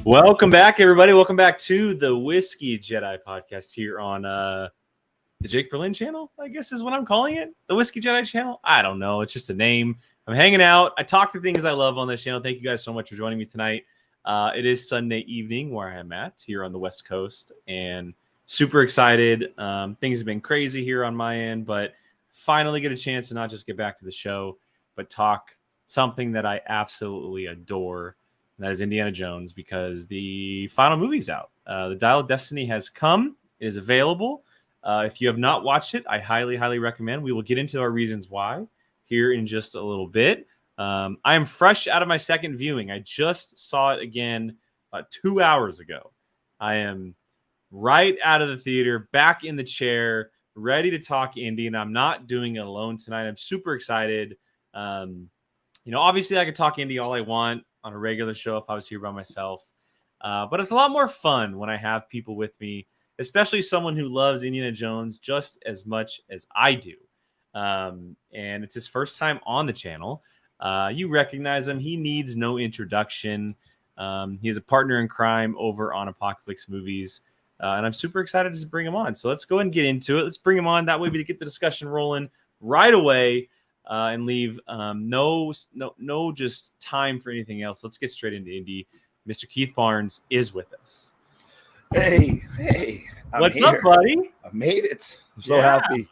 Welcome back, everybody. Welcome back to the Whiskey Jedi podcast here on the Jake Berlin channel, I guess is what I'm calling it. The Whiskey Jedi channel. I don't know. It's just a name. I'm hanging out. I talk the things I love on this channel. Thank you guys so much for joining me tonight. It is Sunday evening where I am at here on the West Coast and super excited. Things have been crazy here on my end, but finally get a chance to not just get back to the show, but talk something that I absolutely adore. And that is Indiana Jones, because the final movie's out. The Dial of Destiny has come. It is available. If you have not watched it, I highly, highly recommend. We will get into our reasons why here in just a little bit. I am fresh out of my second viewing. I just saw it again 2 hours ago. I am right out of the theater, back in the chair, ready to talk Indy, and I'm not doing it alone tonight. I'm super excited. Obviously I could talk Indy all I want on a regular show if I was here by myself. But it's a lot more fun when I have people with me, especially someone who loves Indiana Jones just as much as I do. And it's his first time on the channel. You recognize him. He needs no introduction. He is a partner in crime over on Apocalypse Movies. And I'm super excited to bring him on. So let's go ahead and get into it. Let's bring him on. That way we can get the discussion rolling right away. And leave no just time for anything else. Let's get straight into Indy. Mr. Keith Barnes is with us. Hey, what's up, buddy? I made it. I'm so happy.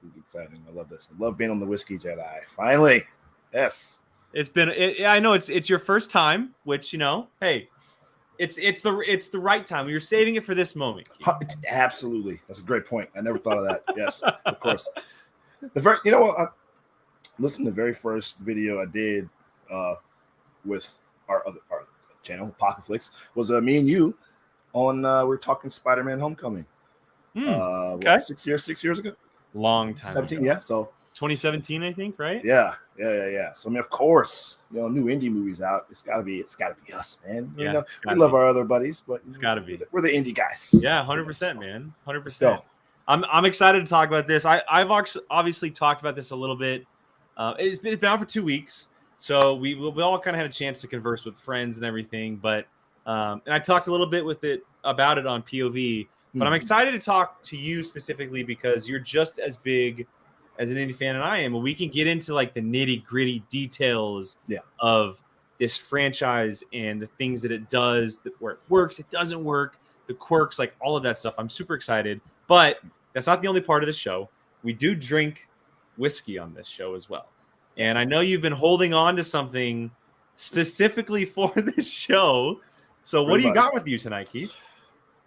It's exciting. I love this. I love being on the Whiskey Jedi. Finally, yes. It's been. I know it's your first time, which hey, it's the right time. You're saving it for this moment, Keith. Absolutely, that's a great point. I never thought of that. Yes, of course. Listen to the very first video I did with our channel, Apocalypse, was me and you on we were talking Spider-Man Homecoming. Okay. 6 years ago? Long time 17, ago. Yeah. So 2017, I think, right? Yeah. So I mean, of course, new indie movies out. It's gotta be us, man. Yeah, we love our other buddies, but it's gotta be. We're the indie guys. Yeah, 100%, man. 100%. I'm excited to talk about this. I've obviously talked about this a little bit. It's been out for 2 weeks, so we all kind of had a chance to converse with friends and everything. But and I talked a little bit about it on POV. But I'm excited to talk to you specifically because you're just as big as an indie fan and I am, and we can get into like the nitty gritty details of this franchise and the things that it does, where it works, it doesn't work, the quirks, like all of that stuff. I'm super excited, but that's not the only part of the show. We do drink whiskey on this show as well. And I know you've been holding on to something specifically for this show. So what do you got with you tonight, Keith?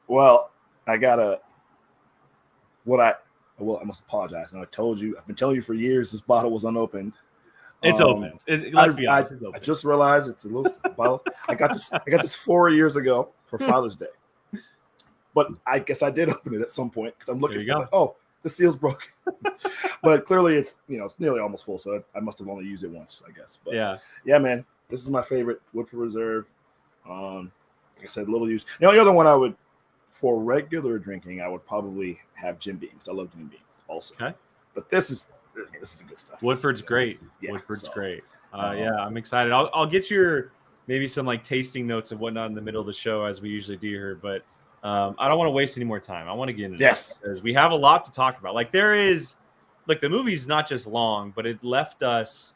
Well, I must apologize. And I told you, I've been telling you for years, this bottle was unopened. It's open. Let's be honest. It's open. I just realized it's a little bottle. I got this 4 years ago for Father's Day. But I guess I did open it at some point because I'm looking. Like, oh, the seal's broken. But clearly it's nearly almost full, so I must have only used it once, I guess. But yeah, man, this is my favorite Woodford Reserve. Like I said, little use. The only other one I would, for regular drinking, I would probably have Jim Beam because I love Jim Beam also. Okay, but this is the good stuff. Woodford's great. Yeah, Woodford's great. I'm excited. I'll get your maybe some like tasting notes and whatnot in the middle of the show as we usually do here, but. I don't want to waste any more time. I want to get into this because we have a lot to talk about. Like the movie's not just long, but it left us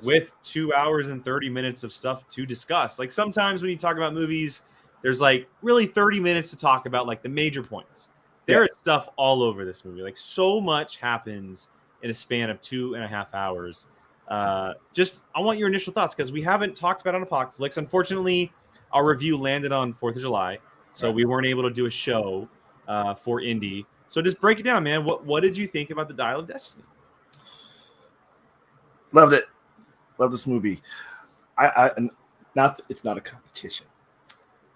with 2 hours and 30 minutes of stuff to discuss. Like sometimes when you talk about movies, there's like really 30 minutes to talk about like the major points. There is stuff all over this movie. Like so much happens in a span of 2.5 hours. I want your initial thoughts because we haven't talked about it on Apocalypse. Unfortunately, our review landed on 4th of July. So we weren't able to do a show for Indy. So just break it down, man. What did you think about the Dial of Destiny? Loved it. Love this movie. It's not a competition,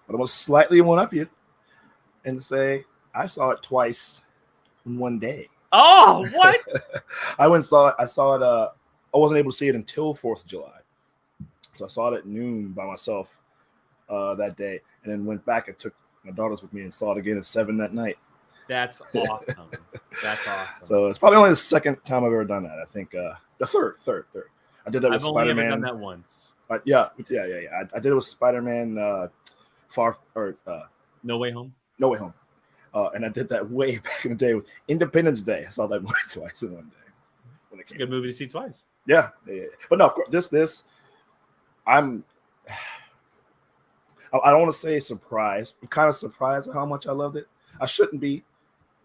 but I'm gonna slightly one up you and say I saw it twice in one day. Oh, what? I went and saw it. I saw it. I wasn't able to see it until 4th of July, so I saw it at noon by myself that day, and then went back and took my daughters with me and saw it again at 7 that night. That's awesome. That's awesome. So it's probably only the second time I've ever done that. I think the third. I did that with I've only Spider-Man. ever done that once. Yeah. I did it with Spider-Man No Way Home. No Way Home. And I did that way back in the day with Independence Day. I saw that movie twice in one day. It's a good movie to see twice. Yeah. But no, of course, this I don't want to say surprised. I'm kind of surprised at how much I loved it. I shouldn't be,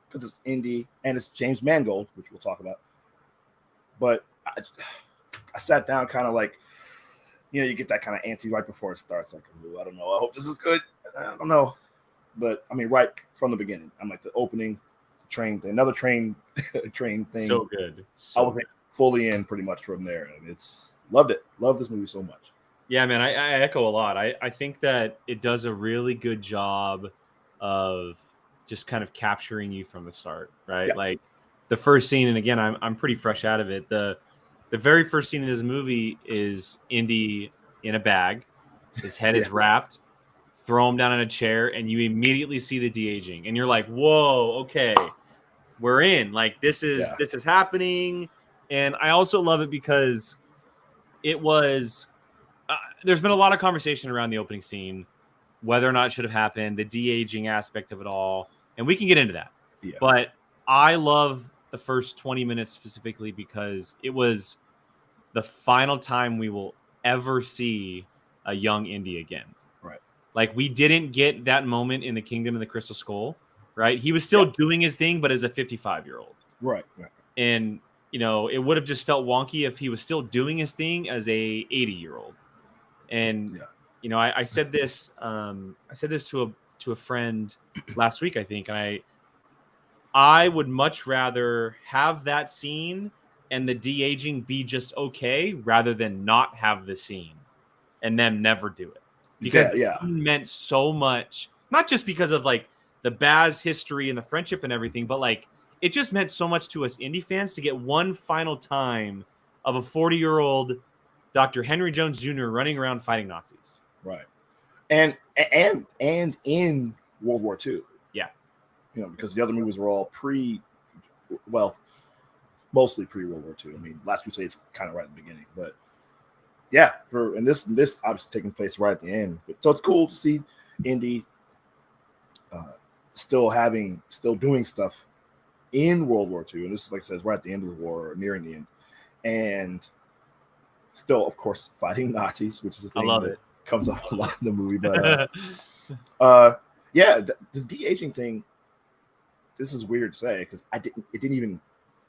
because it's indie and it's James Mangold, which we'll talk about. But I sat down kind of like, you get that kind of antsy right before it starts. Like, I don't know. I hope this is good. I don't know. But I mean, right from the beginning, I'm like the opening train thing, another train thing. So good. I was fully in pretty much from there. And loved it. Loved this movie so much. Yeah, man, I echo a lot. I think that it does a really good job of just kind of capturing you from the start, right? Yeah. Like the first scene, and again, I'm pretty fresh out of it. The very first scene in this movie is Indy in a bag. His head is wrapped. Throw him down in a chair, and you immediately see the de-aging, and you're like, "Whoa, okay, we're in. Like this is happening." And I also love it because it was. There's been a lot of conversation around the opening scene, whether or not it should have happened, the de-aging aspect of it all, and we can get into that. Yeah. But I love the first 20 minutes specifically because it was the final time we will ever see a young Indy again. Right. Like we didn't get that moment in the Kingdom of the Crystal Skull, right? He was still doing his thing, but as a 55-year-old. Right. And, it would have just felt wonky if he was still doing his thing as a 80-year-old. And, I said this, to a friend last week, I think, and I would much rather have that scene and the de-aging be just okay rather than not have the scene and them never do it. Because it meant so much, not just because of like the Baz history and the friendship and everything, but like it just meant so much to us indie fans to get one final time of a 40-year-old Dr. Henry Jones Jr. running around fighting Nazis. Right. And in World War II. Yeah. Because the other movies were all mostly pre-World War II. I mean, Last Crusade is kind of right at the beginning, but yeah, and this obviously taking place right at the end. So it's cool to see Indy still doing stuff in World War II. And this is, like I said, is right at the end of the war or nearing the end. And still, of course, fighting Nazis, which is a thing that comes up a lot in the movie. But the de-aging thing, this is weird to say because it didn't even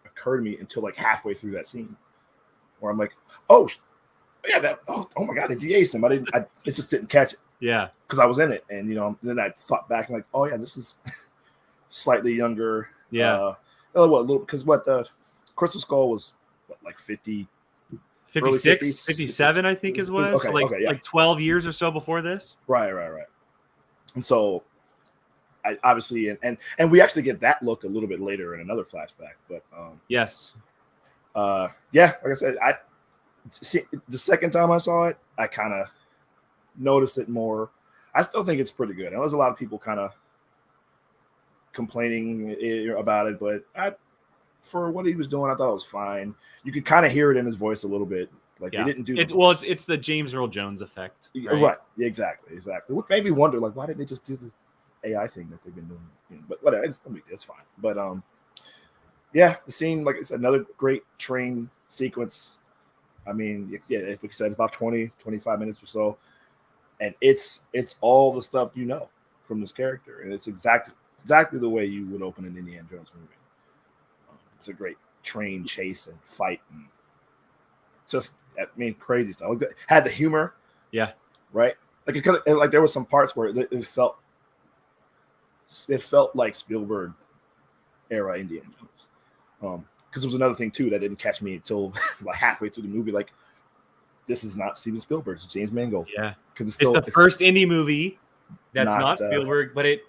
occur to me until like halfway through that scene where I'm like, oh my God, they de-aged him. It just didn't catch it. Yeah. Because I was in it. And, then I thought back and like, oh yeah, this is slightly younger. Yeah. Because the Crystal Skull was like 50, 56, 50s, 57, I think is what. Okay, so like 12 years or so before this. Right. And so I obviously, and we actually get that look a little bit later in another flashback, but yes. Like I said, the second time I saw it, I kind of noticed it more. I still think it's pretty good. I know there's a lot of people kind of complaining about it, but for what he was doing, I thought it was fine. You could kind of hear it in his voice a little bit. Like he didn't do it's the James Earl Jones effect. Right. Yeah, exactly. What made me wonder, like, why didn't they just do the AI thing that they've been doing? But whatever, it's fine. But the scene, like it's another great train sequence. I mean, like you said, it's about 20, 25 minutes or so. And it's all the stuff from this character. And it's exactly the way you would open an Indiana Jones movie. It's a great train chase and fight and just, crazy stuff. Like, had the humor. Yeah. Right? Like there were some parts where it felt like Spielberg era Indiana Jones. Because it was another thing too that didn't catch me until like halfway through the movie. Like, this is not Steven Spielberg; it's James Mangold. Yeah, because it's the first indie movie that's not Spielberg, but it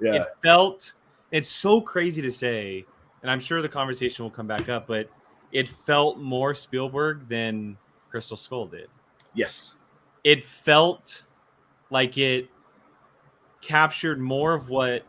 felt. It's so crazy to say, and I'm sure the conversation will come back up, but it felt more Spielberg than Crystal Skull did. Yes, it felt like it captured more of what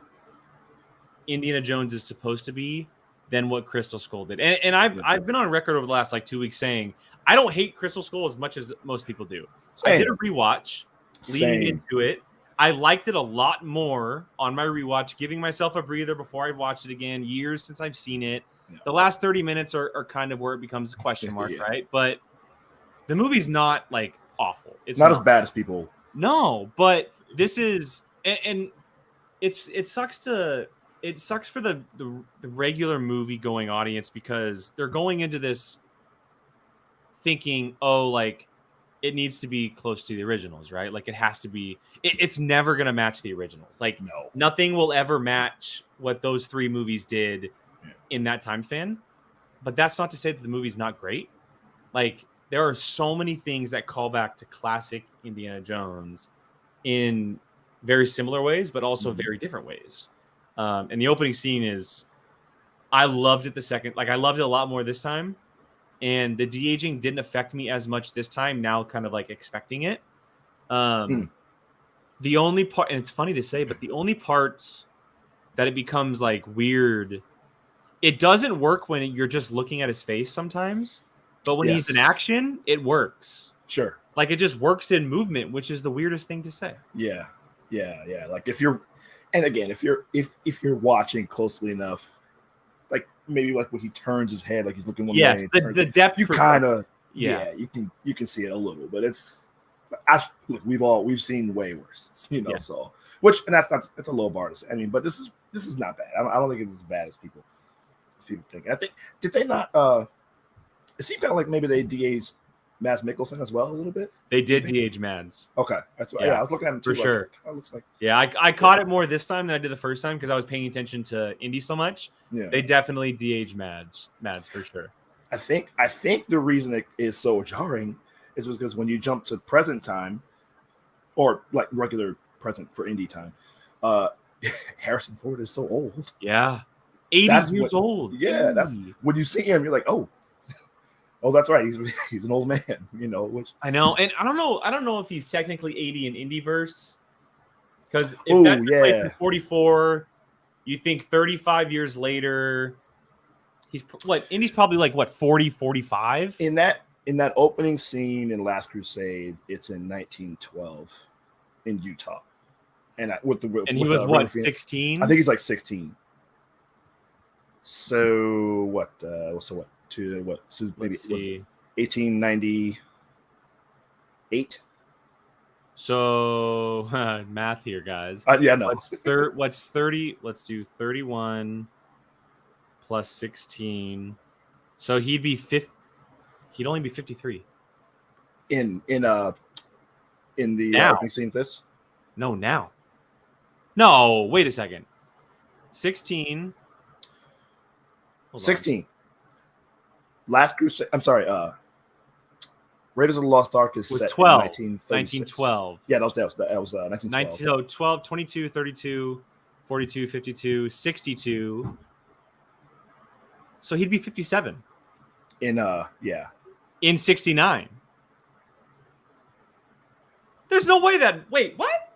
Indiana Jones is supposed to be than what Crystal Skull did. And I've been on record over the last like 2 weeks saying I don't hate Crystal Skull as much as most people do. Same. I did a rewatch leading Same. into it. I liked it a lot more on my rewatch, giving myself a breather before I watched it again. Years since I've seen it. Yeah. The last 30 minutes are kind of where it becomes a question mark, Yeah. right? But the movie's not like awful. It's not as bad as people. No, but this is, and it sucks for the regular movie going audience because they're going into this thinking, oh, like it needs to be close to the originals, right? Like it has to be. It's never gonna match the originals. Like nothing will ever match what those 3 movies did in that time span. But that's not to say that the movie's not great. Like there are so many things that call back to classic Indiana Jones in very similar ways, but also very different ways. And the opening scene is, I loved it the second. Like I loved it a lot more this time. And the de-aging didn't affect me as much this time. Now kind of like expecting it. The only part, and it's funny to say, but the only parts that it becomes like weird, it doesn't work when you're just looking at his face sometimes. But when he's in action, it works. Sure. Like it just works in movement, which is the weirdest thing to say. Yeah. Like if you're watching closely enough, like maybe like when he turns his head, like he's looking one way. The depth. You kind of you can see it a little, but it's. Look, we've seen way worse, So that's a low bar to say. I mean, but this is not bad. I don't think it's as bad as people think. I think did they not? It seemed kind of like maybe they de-aged Mads Mikkelsen as well a little bit. They did de-age Mads. Okay, that's what. Yeah, I was looking at him too, for sure. It looks like. Yeah, I caught it more this time than I did the first time because I was paying attention to Indy so much. Yeah, they definitely de-age Mads for sure. I think the reason it is so jarring is because when you jump to present time, or like regular present for Indy time, Harrison Ford is so old. Yeah, 80 years old. Yeah, that's when you see him, you're like, oh, that's right. He's an old man, Which I know, and I don't know if he's technically 80 in Indyverse, because if that's in 44, you think 35 years later, he's what? Indy's probably like what 40, 45 in that opening scene in Last Crusade. It's in 1912 in Utah, and he was what 16? I think he's like 16. So what? So maybe 1898. So math here, guys. No. What's 30? Let's do 31 plus 16. So he'd be 50. He'd only be 53. In the opening scene of this? No, now. No, wait a second. 16. 16. Last Crusade. I'm sorry. Raiders of the Lost Ark is set 12. in 1912. Yeah, that was 1912. So 12, 22, 32, 42, 52, 62. So he'd be 57. In 69. There's no way wait, what?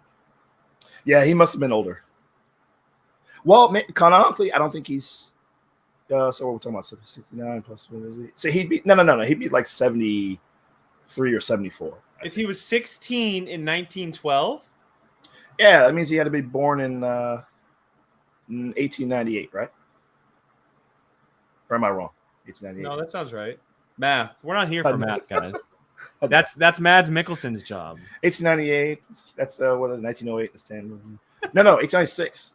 Yeah, he must have been older. Well, canonically, I don't think he's. So what we're talking about, 69 plus. So he'd be he'd be like 73 or 74. If he was 16 in 1912. Yeah, that means he had to be born in 1898, right? Or am I wrong? 1898. No, that sounds right. Math. We're not here for math, guys. That's Mads Mikkelsen's job. 1898. That's 1908 is 10. No, 1896.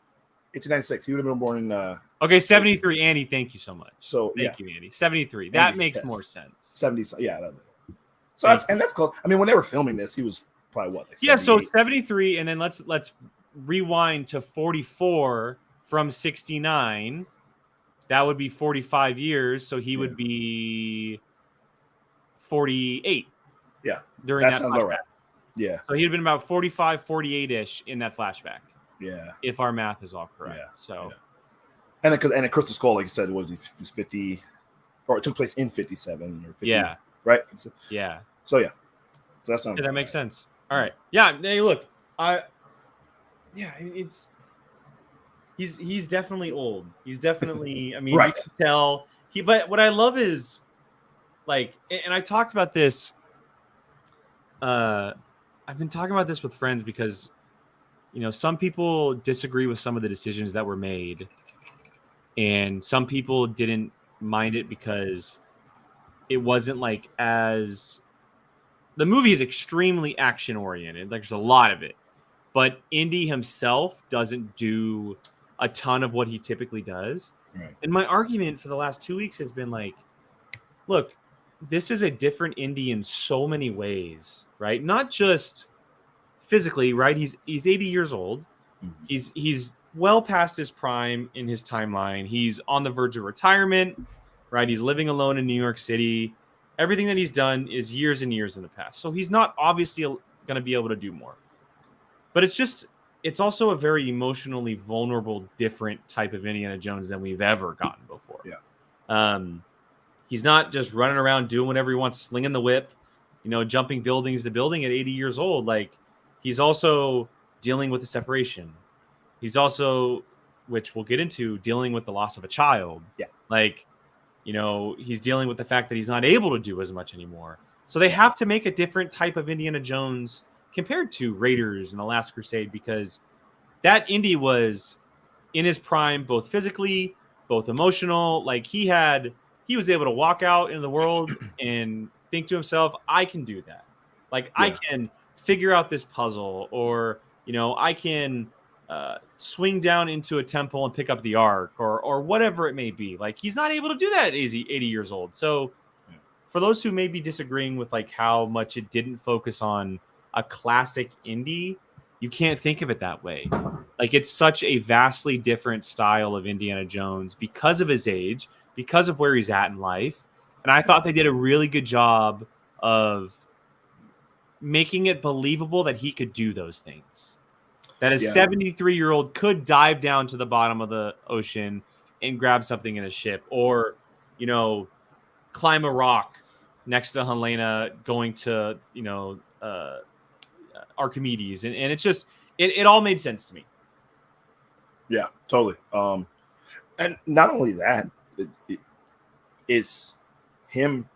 1896. He would have been born in. Okay, 73. Andy, thank you so much. So thank you, Andy. 73. That makes more sense. 70. Yeah. So that's close. I mean, when they were filming this, he was probably what? Like 78? So 73, and then let's rewind to 44 from 69. That would be 45 years. So he would be 48. Yeah. During that sounds flashback. right. Yeah. So he'd been about 45, 48-ish in that flashback. Yeah. If our math is all correct. Yeah. So. Yeah. And a Crystal Skull, like you said, was 50, or it took place in 57 or 50. Yeah. Right? Yeah. So yeah. So that sounds that makes sense. All right. Yeah. Hey, look, he's definitely old. He's definitely, I mean, right. You can tell but what I love is like, and I talked about this. I've been talking about this with friends because, some people disagree with some of the decisions that were made, and some people didn't mind it because it wasn't like as the movie is extremely action oriented. Like, there's a lot of it, but Indy himself doesn't do a ton of what he typically does. Right. And my argument for the last 2 weeks has been like, look, this is a different Indy in so many ways, right? Not just physically, right? He's 80 years old. Mm-hmm. He's well past his prime in his timeline. He's on the verge of retirement, right? He's living alone in New York City. Everything that he's done is years and years in the past. So he's not obviously going to be able to do more. But it's also a very emotionally vulnerable, different type of Indiana Jones than we've ever gotten before. Yeah. He's not just running around doing whatever he wants, slinging the whip, jumping buildings to building at 80 years old. Like, he's also dealing with the separation. He's also, which we'll get into, dealing with the loss of a child. Yeah. Like, he's dealing with the fact that he's not able to do as much anymore. So they have to make a different type of Indiana Jones compared to Raiders and The Last Crusade, because that Indy was in his prime, both physically, both emotional. Like, he was able to walk out into the world and think to himself, I can do that. Like, I can figure out this puzzle, or, I can swing down into a temple and pick up the ark, or whatever it may be. Like, he's not able to do that at 80 years old. So for those who may be disagreeing with like how much it didn't focus on a classic Indy, you can't think of it that way. Like, it's such a vastly different style of Indiana Jones because of his age, because of where he's at in life. And I thought they did a really good job of making it believable that he could do those things. That a 73-year-old could dive down to the bottom of the ocean and grab something in a ship, or, climb a rock next to Helena going to, Archimedes. And it's just, it all made sense to me. Yeah, totally. And not only that, it's him.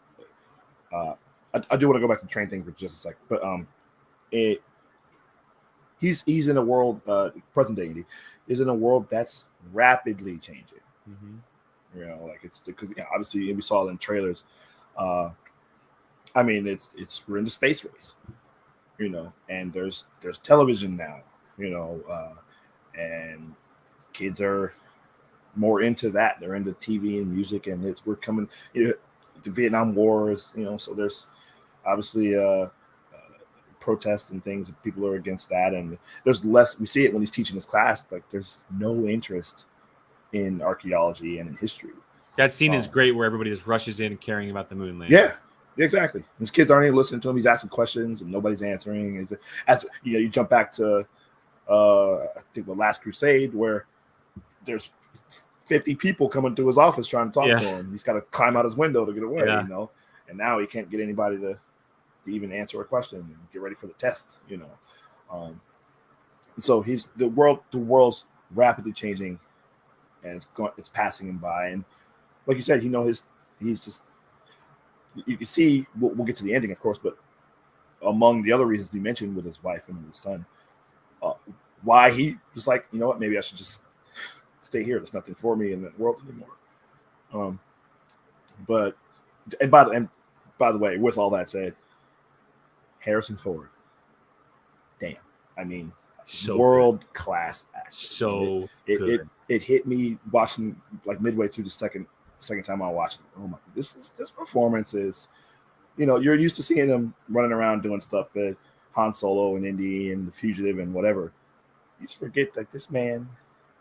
I do want to go back to the train thing for just a second, but he's in a world, present day Indy is in a world that's rapidly changing. Mm-hmm. Like, it's because obviously we saw it in trailers. I mean, we're in the space race, and there's television now, and kids are more into that. They're into TV and music, and we're coming, the Vietnam War is, so there's obviously protests and things. People are against that, and there's less. We see it when he's teaching his class. Like, there's no interest in archaeology and in history. That scene is great, where everybody just rushes in caring about the moon landing. Yeah, exactly. His kids aren't even listening to him. He's asking questions and nobody's answering. You jump back to I think The Last Crusade, where there's 50 people coming to his office trying to talk to him. He's got to climb out his window to get away, and now he can't get anybody to even answer a question and get ready for the test, So the world's rapidly changing, and it's passing him by. And like you said, he's just, you can see, we'll get to the ending, of course, but among the other reasons you mentioned with his wife and his son, why he was like, you know what, maybe I should just stay here. There's nothing for me in the world anymore. But by the way, with all that said, Harrison Ford, damn, I mean, world class actor. So good. It hit me watching, like, midway through the second time I watched it. Oh my, this performance is, you're used to seeing him running around doing stuff that Han Solo and Indy and The Fugitive and whatever. You just forget that this man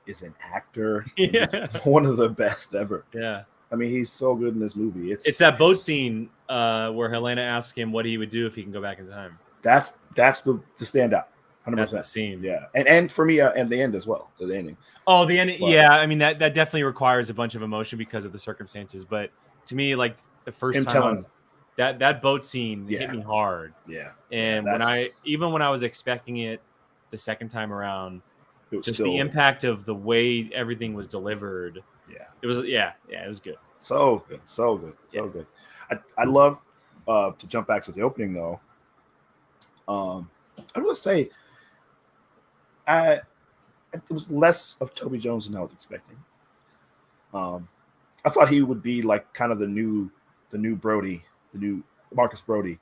is an actor. He's one of the best ever. Yeah. I mean, he's so good in this movie. It's that boat scene where Helena asks him what he would do if he can go back in time. That's the standout. 100%. That's the scene. Yeah. And for me, and the end as well. The ending. Oh, the ending. Yeah. I mean, that definitely requires a bunch of emotion because of the circumstances. But to me, like, the first time that boat scene hit me hard. Yeah. And when I was expecting it the second time around, just the impact of the way everything was delivered. Yeah. It was, it was good. So good, so good, so good. I love to jump back to the opening though. I will say, it was less of Toby Jones than I was expecting. I thought he would be like kind of the new Brody, the new Marcus Brody.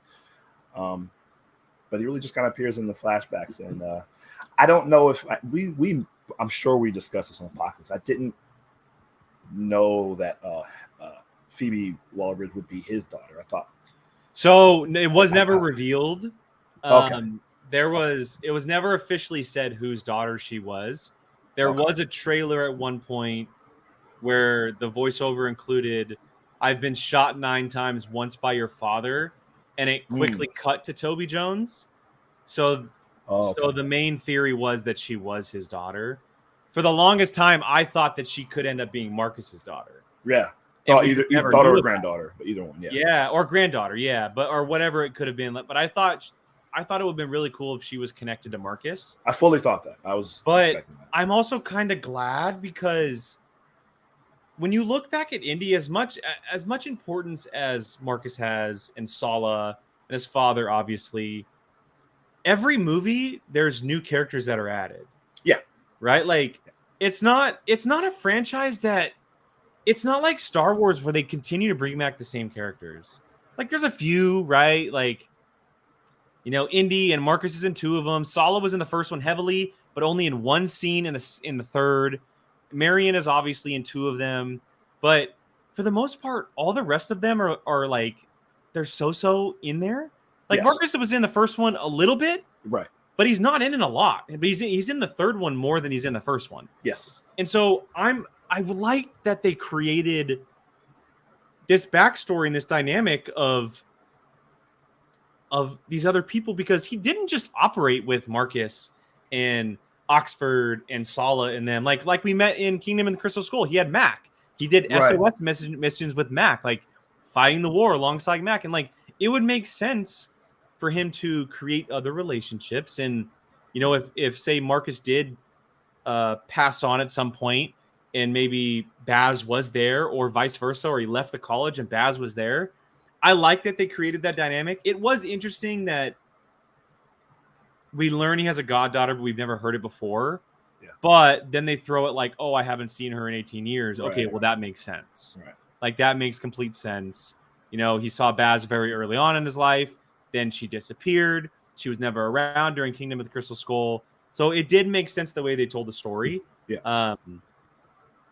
But he really just kind of appears in the flashbacks, and I don't know if I'm sure we discussed this on the podcast. I didn't know that Phoebe Waller-Bridge would be his daughter. I thought so. It was never revealed. Okay. It was never officially said whose daughter she was. There was a trailer at one point where the voiceover included, "I've been shot 9 times, once by your father," and it quickly cut to Toby Jones. So the main theory was that she was his daughter. For the longest time, I thought that she could end up being Marcus's daughter. Yeah. Either daughter or granddaughter, but either one. Yeah. Yeah, or granddaughter. Yeah, or whatever it could have been. But I thought it would have been really cool if she was connected to Marcus. I fully thought that. But I'm also kind of glad, because when you look back at Indy, as much importance as Marcus has, and Sala and his father, obviously, every movie there's new characters that are added. Yeah. Right? Like it's not a franchise that, it's not like Star Wars where they continue to bring back the same characters. Like there's a few, right? Like, Indy and Marcus is in 2 of them. Sala was in the first one heavily, but only in 1 scene in the third. Marion is obviously in 2 of them, but for the most part, all the rest of them are like, they're so in there. Like yes. Marcus was in the first one a little bit, right? But he's not in it a lot. But he's in the third one more than he's in the first one. Yes. And so I liked that they created this backstory and this dynamic of these other people, because he didn't just operate with Marcus and Oxford and Sala and them. Like we met in Kingdom and the Crystal Skull. He had Mac. He did SOS missions with Mac, like fighting the war alongside Mac. And like it would make sense for him to create other relationships. And if say Marcus did pass on at some point, and maybe Baz was there, or vice versa, or he left the college and Baz was there. I like that they created that dynamic. It was interesting that we learn he has a goddaughter, but we've never heard it before. Yeah. But then they throw it like, oh, I haven't seen her in 18 years. Okay, well, that makes sense. Right. Like, that makes complete sense. He saw Baz very early on in his life. Then she disappeared. She was never around during Kingdom of the Crystal Skull. So it did make sense the way they told the story. Yeah.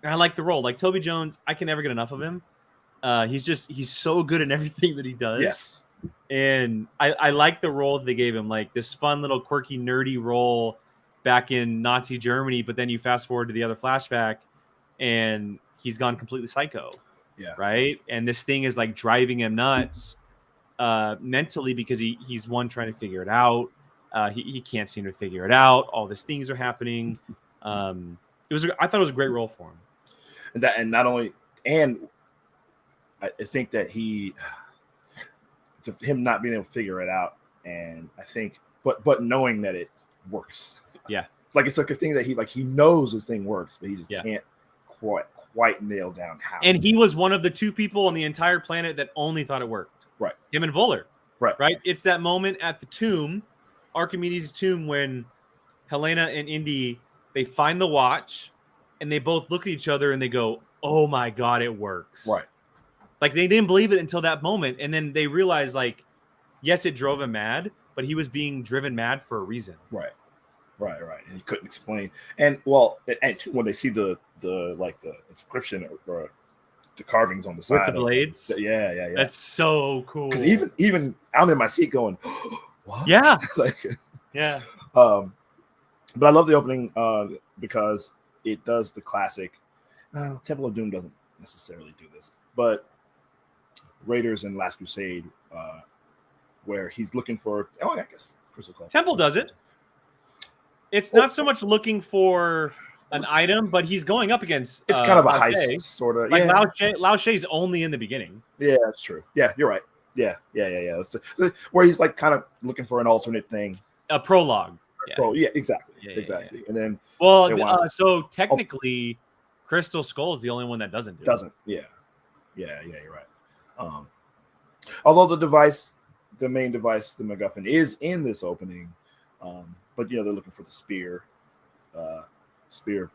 And I like the role. Like Toby Jones, I can never get enough of him. He's so good in everything that he does. Yes. And I like the role that they gave him, like this fun little quirky nerdy role back in Nazi Germany, but then you fast forward to the other flashback and he's gone completely psycho. Yeah. Right. And this thing is like driving him nuts mentally, because he's trying to figure it out. He can't seem to figure it out. All these things are happening. I thought it was a great role for him. And I think that him not being able to figure it out, and I think, but knowing that it works. Yeah. Like it's like a thing that he knows this thing works, but he just can't quite nail down how. And he was one of the 2 people on the entire planet that only thought it worked. Right. Him and Voller. Right. It's that moment at the tomb, Archimedes' tomb, when Helena and Indy, they find the watch and they both look at each other and they go, oh my God, it works. Right. Like they didn't believe it until that moment. And then they realized, like, yes, it drove him mad, but he was being driven mad for a reason. Right. And he couldn't explain. And when they see the inscription or the carvings on the side with the blades. Yeah. That's so cool. Because even I'm in my seat going, what? Yeah. Yeah. But I love the opening because it does the classic. Temple of Doom doesn't necessarily do this, but Raiders and Last Crusade, where he's looking for. Oh, I guess Crystal Call. Temple does it. It's not so much looking for an item, but he's going up against. It's kind of a heist, sort of. Like Lao She's only in the beginning. Yeah, that's true. Yeah, you're right. Yeah. Where he's like kind of looking for an alternate thing. A prologue. Yeah, exactly. Yeah. And then so technically, Crystal Skull is the only one that doesn't do it. Yeah. Yeah, you're right. Although the main device, the MacGuffin, is in this opening, but they're looking for the spear. Spear.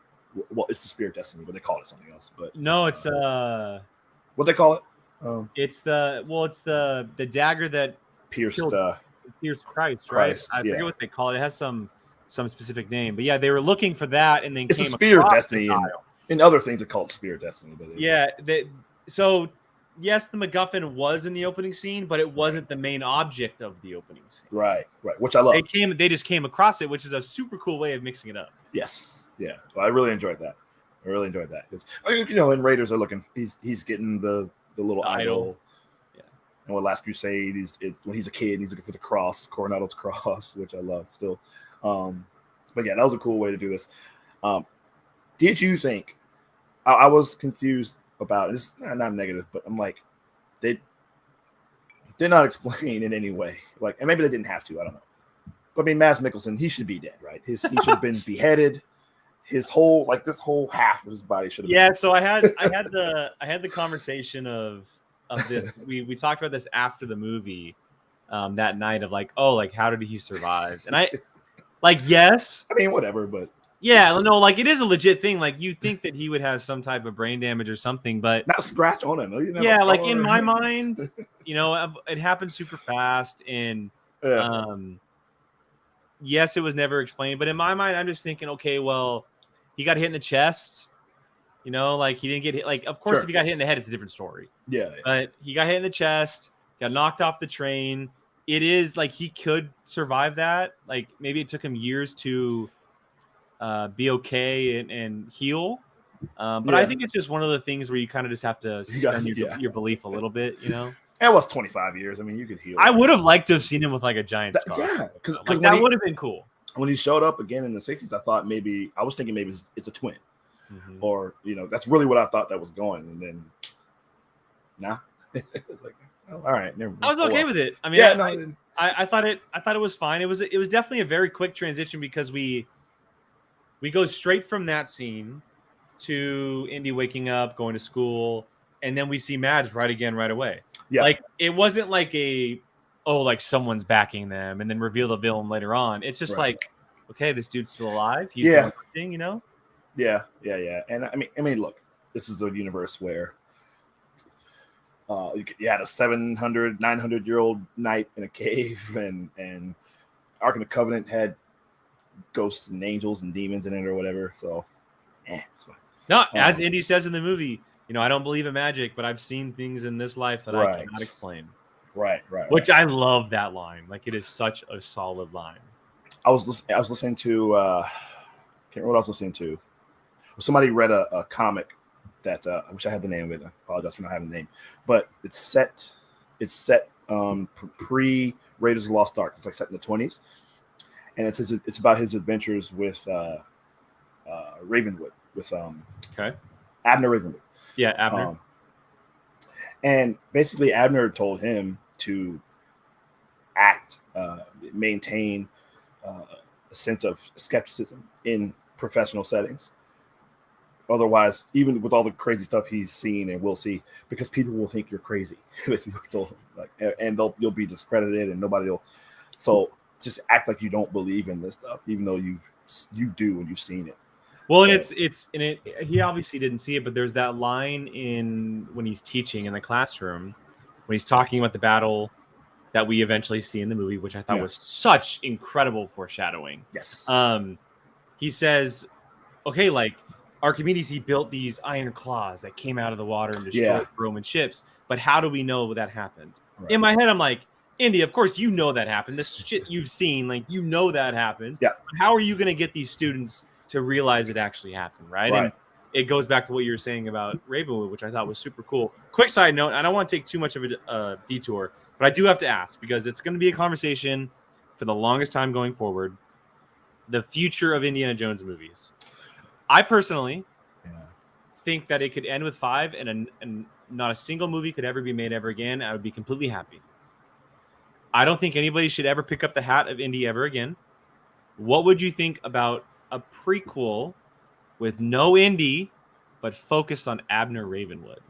Well, it's the Spear of Destiny, but they call it something else. But no, it's what they call it? It's the dagger that Pierced pierced Christ, right? Christ. I Yeah, forget what they call it. It has some specific name, but yeah, they were looking for that, and then it's a came Spear of across Destiny, and in other things it called Spear of Destiny. But so yes, the MacGuffin was in the opening scene, but it wasn't the main object of the opening scene. Right, which I love. They just came across it, which is a super cool way of mixing it up. Yes, yeah. Well, I really enjoyed that. Because in Raiders are looking. He's getting the little idol. Yeah. And with Last Crusade, when he's a kid, he's looking for the cross, Coronado's cross, which I love still. But yeah, that was a cool way to do this. Did you think? I was confused about this. Not negative, but I'm like, they did not explain in any way. Like, and maybe they didn't have to. I don't know. But I mean, Mads Mikkelsen, he should be dead, right? He should have been beheaded. This whole half of his body should have. Yeah. So I had the conversation of this. We talked about this after the movie that night of like, oh, like how did he survive? And I like, yes. I mean, whatever, but yeah, no, like it is a legit thing. Like you think that he would have some type of brain damage or something, but not a scratch on him. Yeah, like in my mind, it happened super fast, and yes, it was never explained. But in my mind, I'm just thinking, okay, well, he got hit in the chest. Like he didn't get hit. Like, of course, if he got hit in the head, it's a different story. Yeah. But he got hit in the chest, got knocked off the train. It is like he could survive that. Like maybe it took him years to be okay and heal. But I think it's just one of the things where you kind of just have to suspend your belief a little bit, It was 25 years. I mean, you could heal. I would have liked to have seen him with like a giant scar. Yeah, because that would have been cool. When he showed up again in the 60s, I was thinking maybe it's a twin. Mm-hmm. Or, that's really what I thought that was going. And then, nah. It's like, oh, all right. Never mind. I was okay with it. I mean, I thought it was fine. It was definitely a very quick transition because we go straight from that scene to Indy waking up, going to school, and then we see Mads right away. Yeah. Like it wasn't like like someone's backing them and then reveal the villain later on. It's just like, okay, this dude's still alive. He's doing thing, Yeah. And I mean, look, this is a universe where you had a 700, 900-year-old knight in a cave, and Ark of the Covenant had ghosts and angels and demons in it or whatever. So, it's fine. No, as Indy says in the movie, I don't believe in magic, but I've seen things in this life that I cannot explain. Right. Which I love that line. Like it is such a solid line. I was listening to can't remember what I was listening to. Somebody read a comic that I wish I had the name of it. I apologize for not having the name, but it's set pre Raiders of the Lost Ark. It's like set in the 20s, and it's about his adventures with Ravenwood with Abner Ravenwood. Yeah, Abner. And basically, Abner told him to maintain a sense of skepticism in professional settings. Otherwise, even with all the crazy stuff he's seen and will see, because people will think you're crazy, basically told him, and you'll be discredited, and nobody will. So just act like you don't believe in this stuff, even though you do when you've seen it. Well, and he obviously didn't see it, but there's that line when he's teaching in the classroom, when he's talking about the battle that we eventually see in the movie, which I thought was such incredible foreshadowing. Yes. He says, okay, like Archimedes, he built these iron claws that came out of the water and destroyed Roman ships. But how do we know that happened? Right. In my head, I'm like, Indy, of course you know that happened. This shit you've seen, like that happened. Yeah. But how are you going to get these students to realize it actually happened, right? And it goes back to what you were saying about Ravenwood, which I thought was super cool. Quick side note, I don't want to take too much of a detour, but I do have to ask, because it's going to be a conversation for the longest time going forward, the future of Indiana Jones movies. I personally think that it could end with 5 and not a single movie could ever be made ever again. I would be completely happy. I don't think anybody should ever pick up the hat of Indy ever again. What would you think about a prequel with no Indy, but focused on Abner Ravenwood?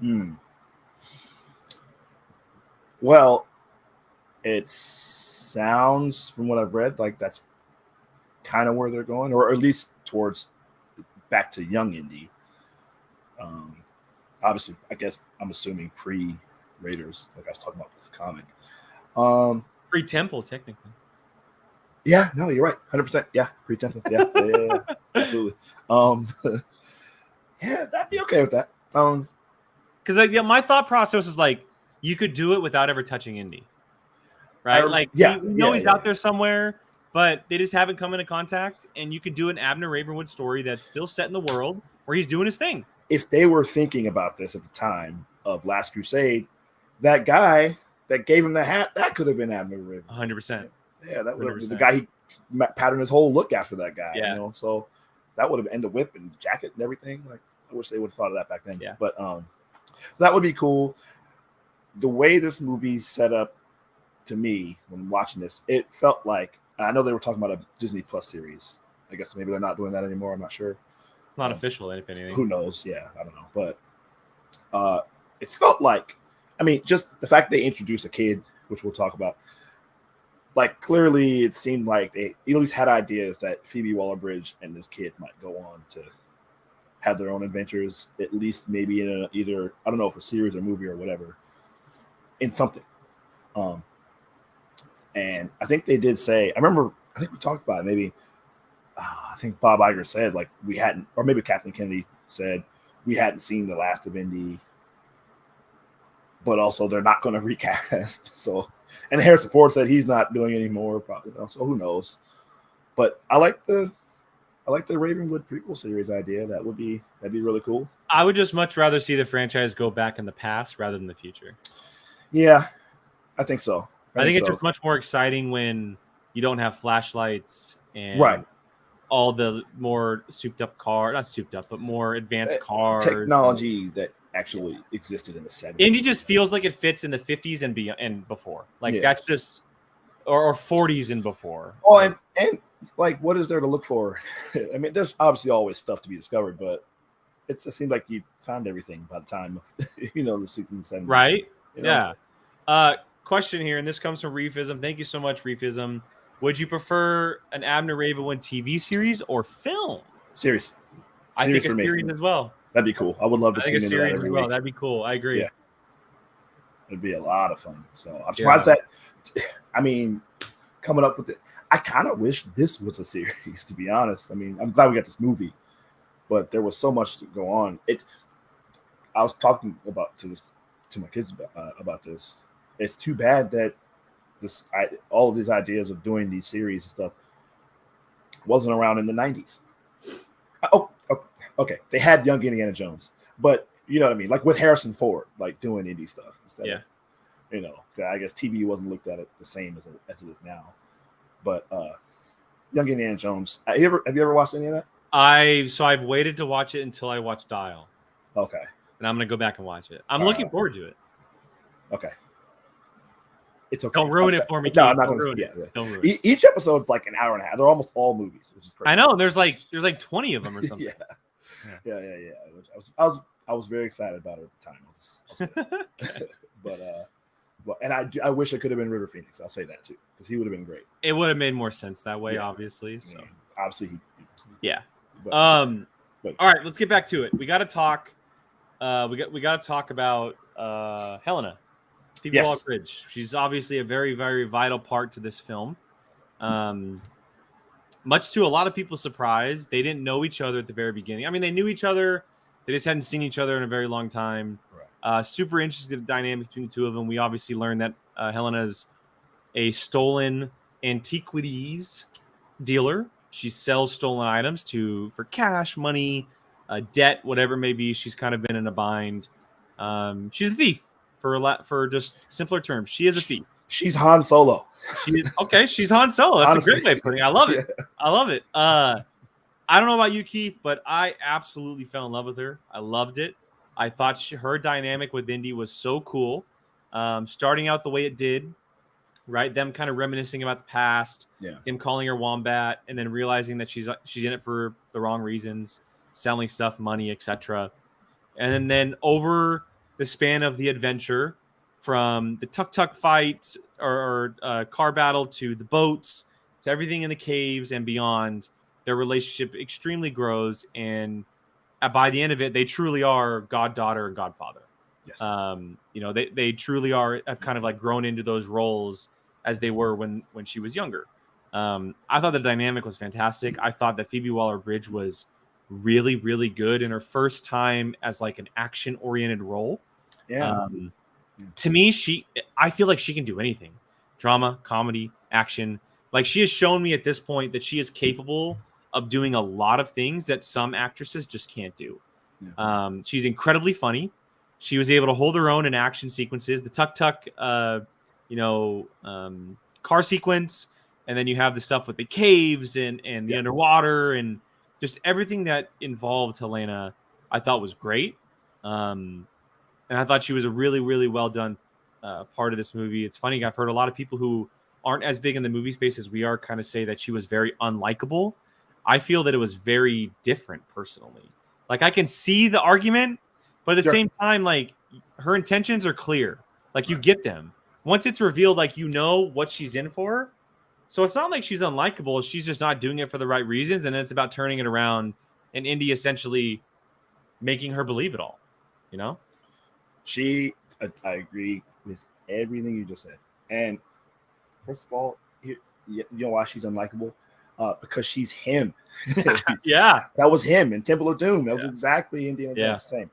Well, it sounds from what I've read like that's kind of where they're going, or at least towards back to young Indy. Obviously, I guess I'm assuming pre Raiders, like I was talking about this comic. Pre-Temple, technically. Yeah, no, you're right, 100%. Yeah, pre-Temple. Yeah, absolutely. Yeah, that'd be okay with that. Because my thought process is like you could do it without ever touching Indy, right? Like we know he's out there somewhere, but they just haven't come into contact. And you could do an Abner Ravenwood story that's still set in the world where he's doing his thing. If they were thinking about this at the time of Last Crusade, that guy that gave him the hat, that could have been Abner Ravenwood. 100%. Yeah, that would have been the guy. He patterned his whole look after that guy. Yeah. You know, so that would have been the whip and jacket and everything. Like, I wish they would have thought of that back then. Yeah. But so that would be cool. The way this movie's set up to me when watching this, it felt like, I know they were talking about a Disney Plus series. I guess maybe they're not doing that anymore. I'm not sure. Not official, if anything. Who knows? Yeah, I don't know. But it felt like, I mean, just the fact they introduced a kid, which we'll talk about, like clearly it seemed like they at least had ideas that Phoebe Waller-Bridge and this kid might go on to have their own adventures, at least maybe in either, I don't know if a series or movie or whatever, in something. And I think they did say, I think we talked about it, maybe, I think Bob Iger said, like, we hadn't, or maybe Kathleen Kennedy said, we hadn't seen the last of Indy, but also they're not going to recast. So, and Harrison Ford said he's not doing any more, probably. So who knows? But I like the Ravenwood prequel series idea. That'd be really cool. I would just much rather see the franchise go back in the past rather than the future. Yeah, I think so. I think it's just much more exciting when you don't have flashlights and right. all the more souped up cars, not souped up, but more advanced cars. Technology that actually existed in the 70s. Indy just feels like it fits in the 50s and beyond and before. Like that's just, or 40s and before. Oh, and like, what is there to look for? I mean, there's obviously always stuff to be discovered, but it seems like you found everything by the time of, the 60s and 70s. Right? Yeah. Question here, and this comes from Reefism. Thank you so much, Reefism. Would you prefer an Abner Ravenwood TV series or film? Series. I think a series as well. That'd be cool. I would love to tune into that every week. That'd be cool. I agree. Yeah. It'd be a lot of fun. So I'm surprised that, I mean, coming up with it, I kind of wish this was a series, to be honest. I mean, I'm glad we got this movie, but there was so much to go on. I was talking to my kids about this. It's too bad that all of these ideas of doing these series and stuff wasn't around in the 90s. Oh, okay. They had Young Indiana Jones, but you know what I mean? Like with Harrison Ford, like doing indie stuff instead of, I guess TV wasn't looked at it the same as it is now. But Young Indiana Jones, have you ever watched any of that? I've waited to watch it until I watched Dial. Okay. And I'm going to go back and watch it. I'm looking forward to it. Okay. It's okay. Don't ruin it for me. No, I'm not going to. Yeah. Don't ruin it. Each episode's like an hour and a half. They're almost all movies, which is crazy. I know. There's like 20 of them or something. Yeah. I was very excited about it at the time. But I wish it could have been River Phoenix. I'll say that too, because he would have been great. It would have made more sense that way, obviously. So obviously, but, all right, let's get back to it. We got to talk. We got to talk about Helena. Phoebe Waller-Bridge. She's obviously a very, very vital part to this film. Much to a lot of people's surprise, they didn't know each other at the very beginning. I mean, they knew each other. They just hadn't seen each other in a very long time. Right. Super interesting dynamic between the two of them. We obviously learned that Helena is a stolen antiquities dealer. She sells stolen items for cash, money, debt, whatever it may be. She's kind of been in a bind. She's a thief. For just simpler terms, she is a thief. She's Han Solo. She's Han Solo. That's honestly a great way of putting it. I love it. I love it. I don't know about you, Keith, but I absolutely fell in love with her. I loved it. I thought her dynamic with Indy was so cool. Starting out the way it did, right? Them kind of reminiscing about the past. Yeah. Him calling her Wombat, and then realizing that she's in it for the wrong reasons, selling stuff, money, etc. And then over the span of the adventure, from the tuk fight or car battle to the boats to everything in the caves and beyond. Their relationship extremely grows, and by the end of it, they truly are goddaughter and godfather. Yes. They truly have kind of like grown into those roles as they were when she was younger. I thought the dynamic was fantastic. I thought that Phoebe Waller-Bridge was really, really good in her first time as like an action-oriented role. Yeah. To me, I feel like she can do anything. Drama, comedy, action. Like, she has shown me at this point that she is capable of doing a lot of things that some actresses just can't do. Yeah. She's incredibly funny. She was able to hold her own in action sequences. The tuk-tuk, car sequence, and then you have the stuff with the caves and the underwater, and just everything that involved Helena, I thought was great. And I thought she was a really, really well done part of this movie. It's funny, I've heard a lot of people who aren't as big in the movie space as we are kind of say that she was very unlikable. I feel that it was very different personally. Like, I can see the argument, but at the same time, like, her intentions are clear. Like, you get them. Once it's revealed, like, you know what she's in for. So it's not like she's unlikable. She's just not doing it for the right reasons. And then it's about turning it around and Indy essentially making her believe it all, you know? I agree with everything you just said. And first of all, you know why she's unlikable? Because she's him. Yeah. That was him in Temple of Doom. That was exactly Indiana Jones the same.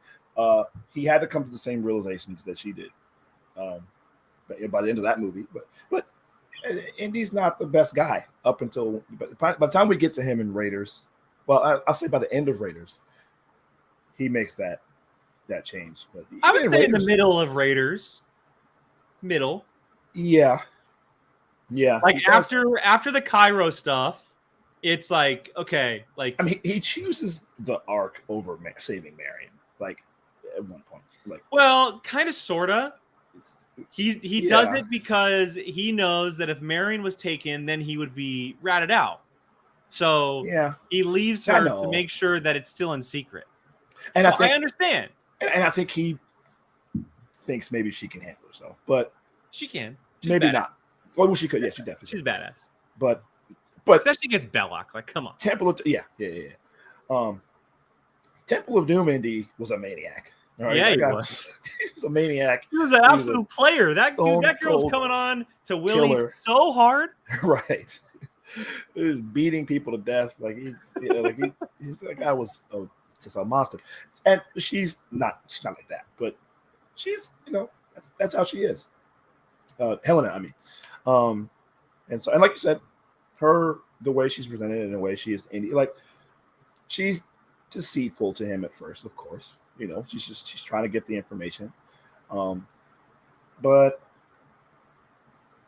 He had to come to the same realizations that she did. But by the end of that movie. But Indy's not the best guy up until by the time we get to him in Raiders. Well, I'll say by the end of Raiders, he makes that change. But I would say in the middle of Raiders. Middle. Yeah. Yeah. Like after the Cairo stuff, it's like, okay, like, I mean, he chooses the arc over saving Marion, like, at one point. Like, well, kind of, sorta. He does it because he knows that if Marion was taken, then he would be ratted out. So he leaves her to make sure that it's still in secret. And so I understand. And I think he thinks maybe she can handle herself, but she can. Maybe not. Well, she could. Yeah, she definitely. She's badass. But especially against Belloc, like, come on. Temple of Temple of Doom, Indy was a maniac. Right? Yeah, he was. He was a maniac. He was an absolute player. That girl's coming on to Willie so hard. Right. He was beating people to death. Like, that guy was just a monster. And she's not like that, but she's, that's how she is. Helena, I mean. And like you said, the way she's presented and the way she is Indy, like, she's deceitful to him at first, of course. She's trying to get the information. But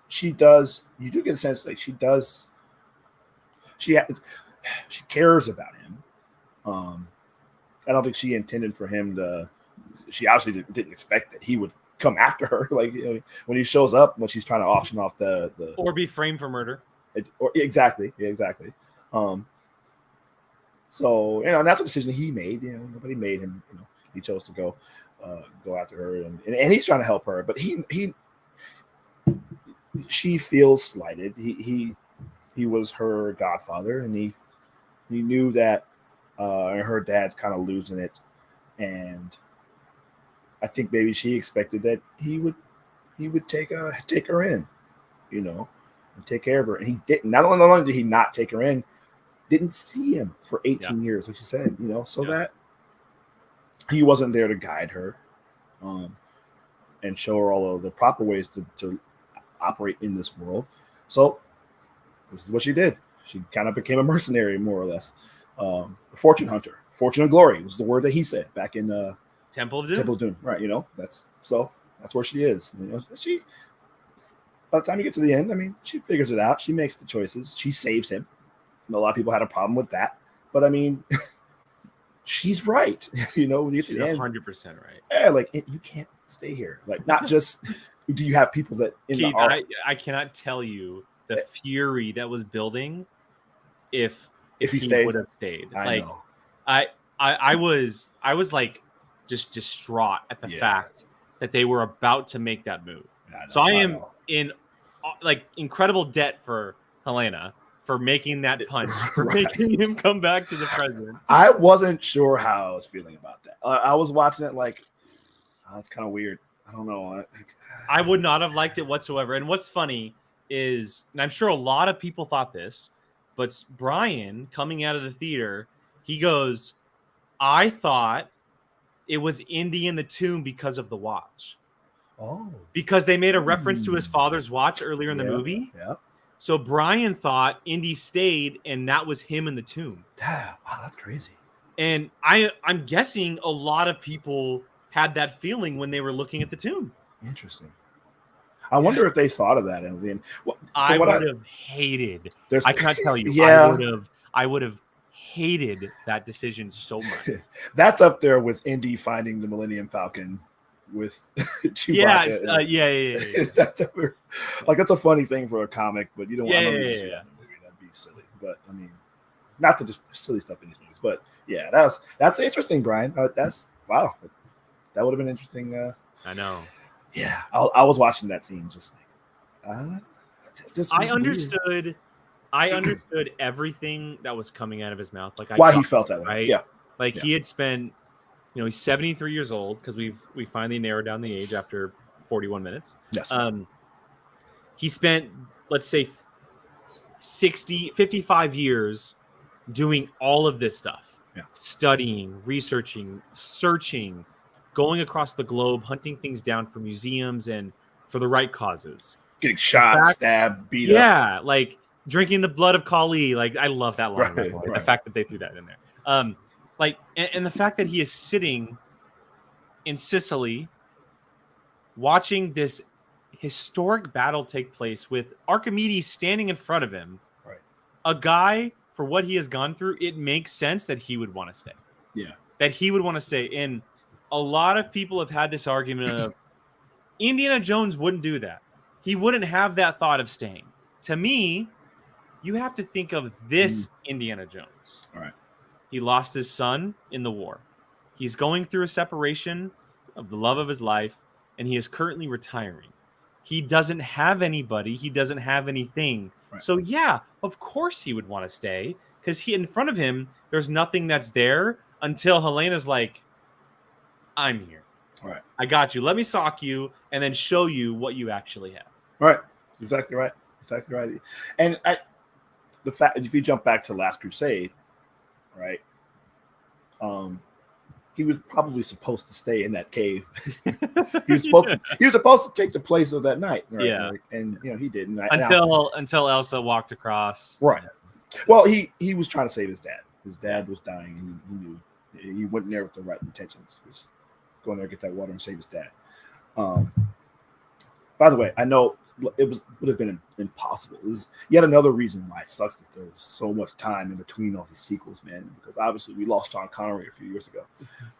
you do get a sense like she cares about him. I don't think she intended for him she obviously didn't expect that he would come after her. Like, when he shows up, when she's trying to auction off the or be framed for murder. Exactly. Yeah, exactly. So, and that's a decision he made. Nobody made him. He chose to go after her, and he's trying to help her, but she feels slighted. He was her godfather, and he knew that her dad's kind of losing it, and I think maybe she expected that he would take her in, and take care of her, and he didn't. Not only did he not take her in, didn't see him for 18 years, like she said, that he wasn't there to guide her, and show her all of the proper ways to operate in this world. So this is what she did. She kind of became a mercenary, more or less, a fortune hunter. Fortune and glory was the word that he said back in Temple of Doom. Temple of Doom, right? That's where she is. She, by the time you get to the end, I mean, she figures it out. She makes the choices. She saves him. And a lot of people had a problem with that, but I mean, she's right. When you get to the end, 100% right. Yeah, like, you can't stay here. Like, not just do you have people that in Keith, the arc, I cannot tell you the fury that was building if he would have stayed. I was like just distraught at the fact that they were about to make that move. So I am in incredible debt for Helena for making that punch, for making him come back to the present. I wasn't sure how I was feeling about that. I was watching it like, oh, that's kind of weird. I don't know. I would not have liked it whatsoever. And what's funny is, and I'm sure a lot of people thought this, but Brian coming out of the theater, he goes, I thought it was Indy in the tomb because of the watch. Oh. Because they made a reference to his father's watch earlier in the movie. Yeah. So Brian thought Indy stayed, and that was him in the tomb. Damn, wow, that's crazy. And I'm guessing a lot of people had that feeling when they were looking at the tomb. Interesting. I wonder if they thought of that. And I would have hated. I can't tell you. Yeah. I would have hated that decision so much. That's up there with Indy finding the Millennium Falcon with Chewbacca. Yeah. That's a funny thing for a comic, but you don't want to see that in a movie. That'd be silly. But I mean, not to just silly stuff in these movies, but yeah, that's interesting, Brian. That's wow. That would have been interesting. I know. Yeah, I was watching that scene, just like, I understood. I understood everything that was coming out of his mouth, like why he felt that way. Right? Yeah, like he had spent. He's 73 years old because we finally narrowed down the age after 41 minutes. Yes. He spent, let's say, 55 years doing all of this stuff. Yeah. Studying, researching, searching, going across the globe, hunting things down for museums and for the right causes. Getting shot, stabbed, beat up. Yeah, like drinking the blood of Kali. Like, I love that line. Right. The fact that they threw that in there. And the fact that he is sitting in Sicily watching this historic battle take place with Archimedes standing in front of him. Right. A guy, for what he has gone through, it makes sense that he would want to stay. Yeah. That he would want to stay. And a lot of people have had this argument of Indiana Jones wouldn't do that. He wouldn't have that thought of staying. To me, you have to think of this Indiana Jones. All right. He lost his son in the war. He's going through a separation of the love of his life, and he is currently retiring. He doesn't have anybody. He doesn't have anything. Right. So, yeah, of course he would want to stay because in front of him, there's nothing that's there until Helena's like, I'm here. All right. I got you. Let me sock you and then show you what you actually have. Right. Exactly right. And the fact, if you jump back to Last Crusade, right? He was probably supposed to stay in that cave. he was supposed to take the place of that knight, right? Yeah. And he didn't until Elsa walked across. Right. Well, he was trying to save his dad. His dad was dying, and he knew he went there with the right intentions. He was going there to get that water and save his dad. By the way, I know it would have been impossible. It was yet another reason why it sucks that there was so much time in between all these sequels, man. Because obviously we lost Sean Connery a few years ago,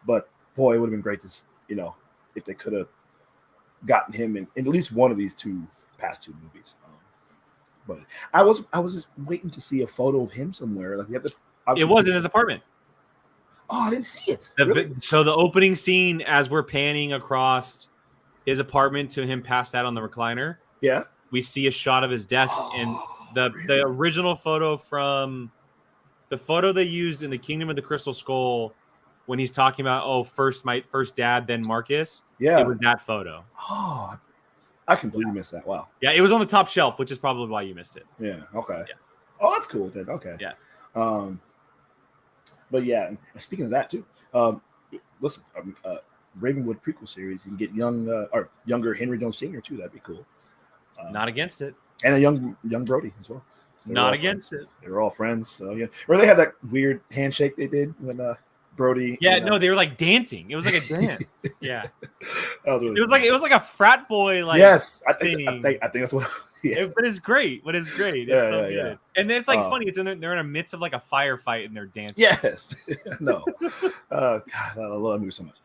but boy, it would have been great to if they could have gotten him in at least one of these past two movies. But I was just waiting to see a photo of him somewhere. Like it was in his apartment. Oh, I didn't see it. Really? So the opening scene, as we're panning across his apartment to him passed out on the recliner. Yeah, we see a shot of his desk, and the original photo from the photo they used in the Kingdom of the Crystal Skull when he's talking about first my first dad, then Marcus. Yeah, it was that photo. Oh, I completely missed that. Wow. Yeah, it was on the top shelf, which is probably why you missed it. Yeah. Okay. Yeah. Oh, that's cool then. Okay. Yeah. But yeah, and speaking of that too, listen, Ravenwood prequel series, you can get younger Henry Jones Sr. too. That'd be cool. Not against it. And a young Brody as well. So not against it. They were all friends. So yeah, where they had that weird handshake they did when Brody. Yeah, no, they were like dancing. It was like a dance. Yeah, that was really it was like a frat boy like. Yes, I think that's what. Yeah. But it's great. It's good. Yeah. And then it's like funny. It's they're in the midst of like a firefight and they're dancing. Yes. No. God, I love that movie so much.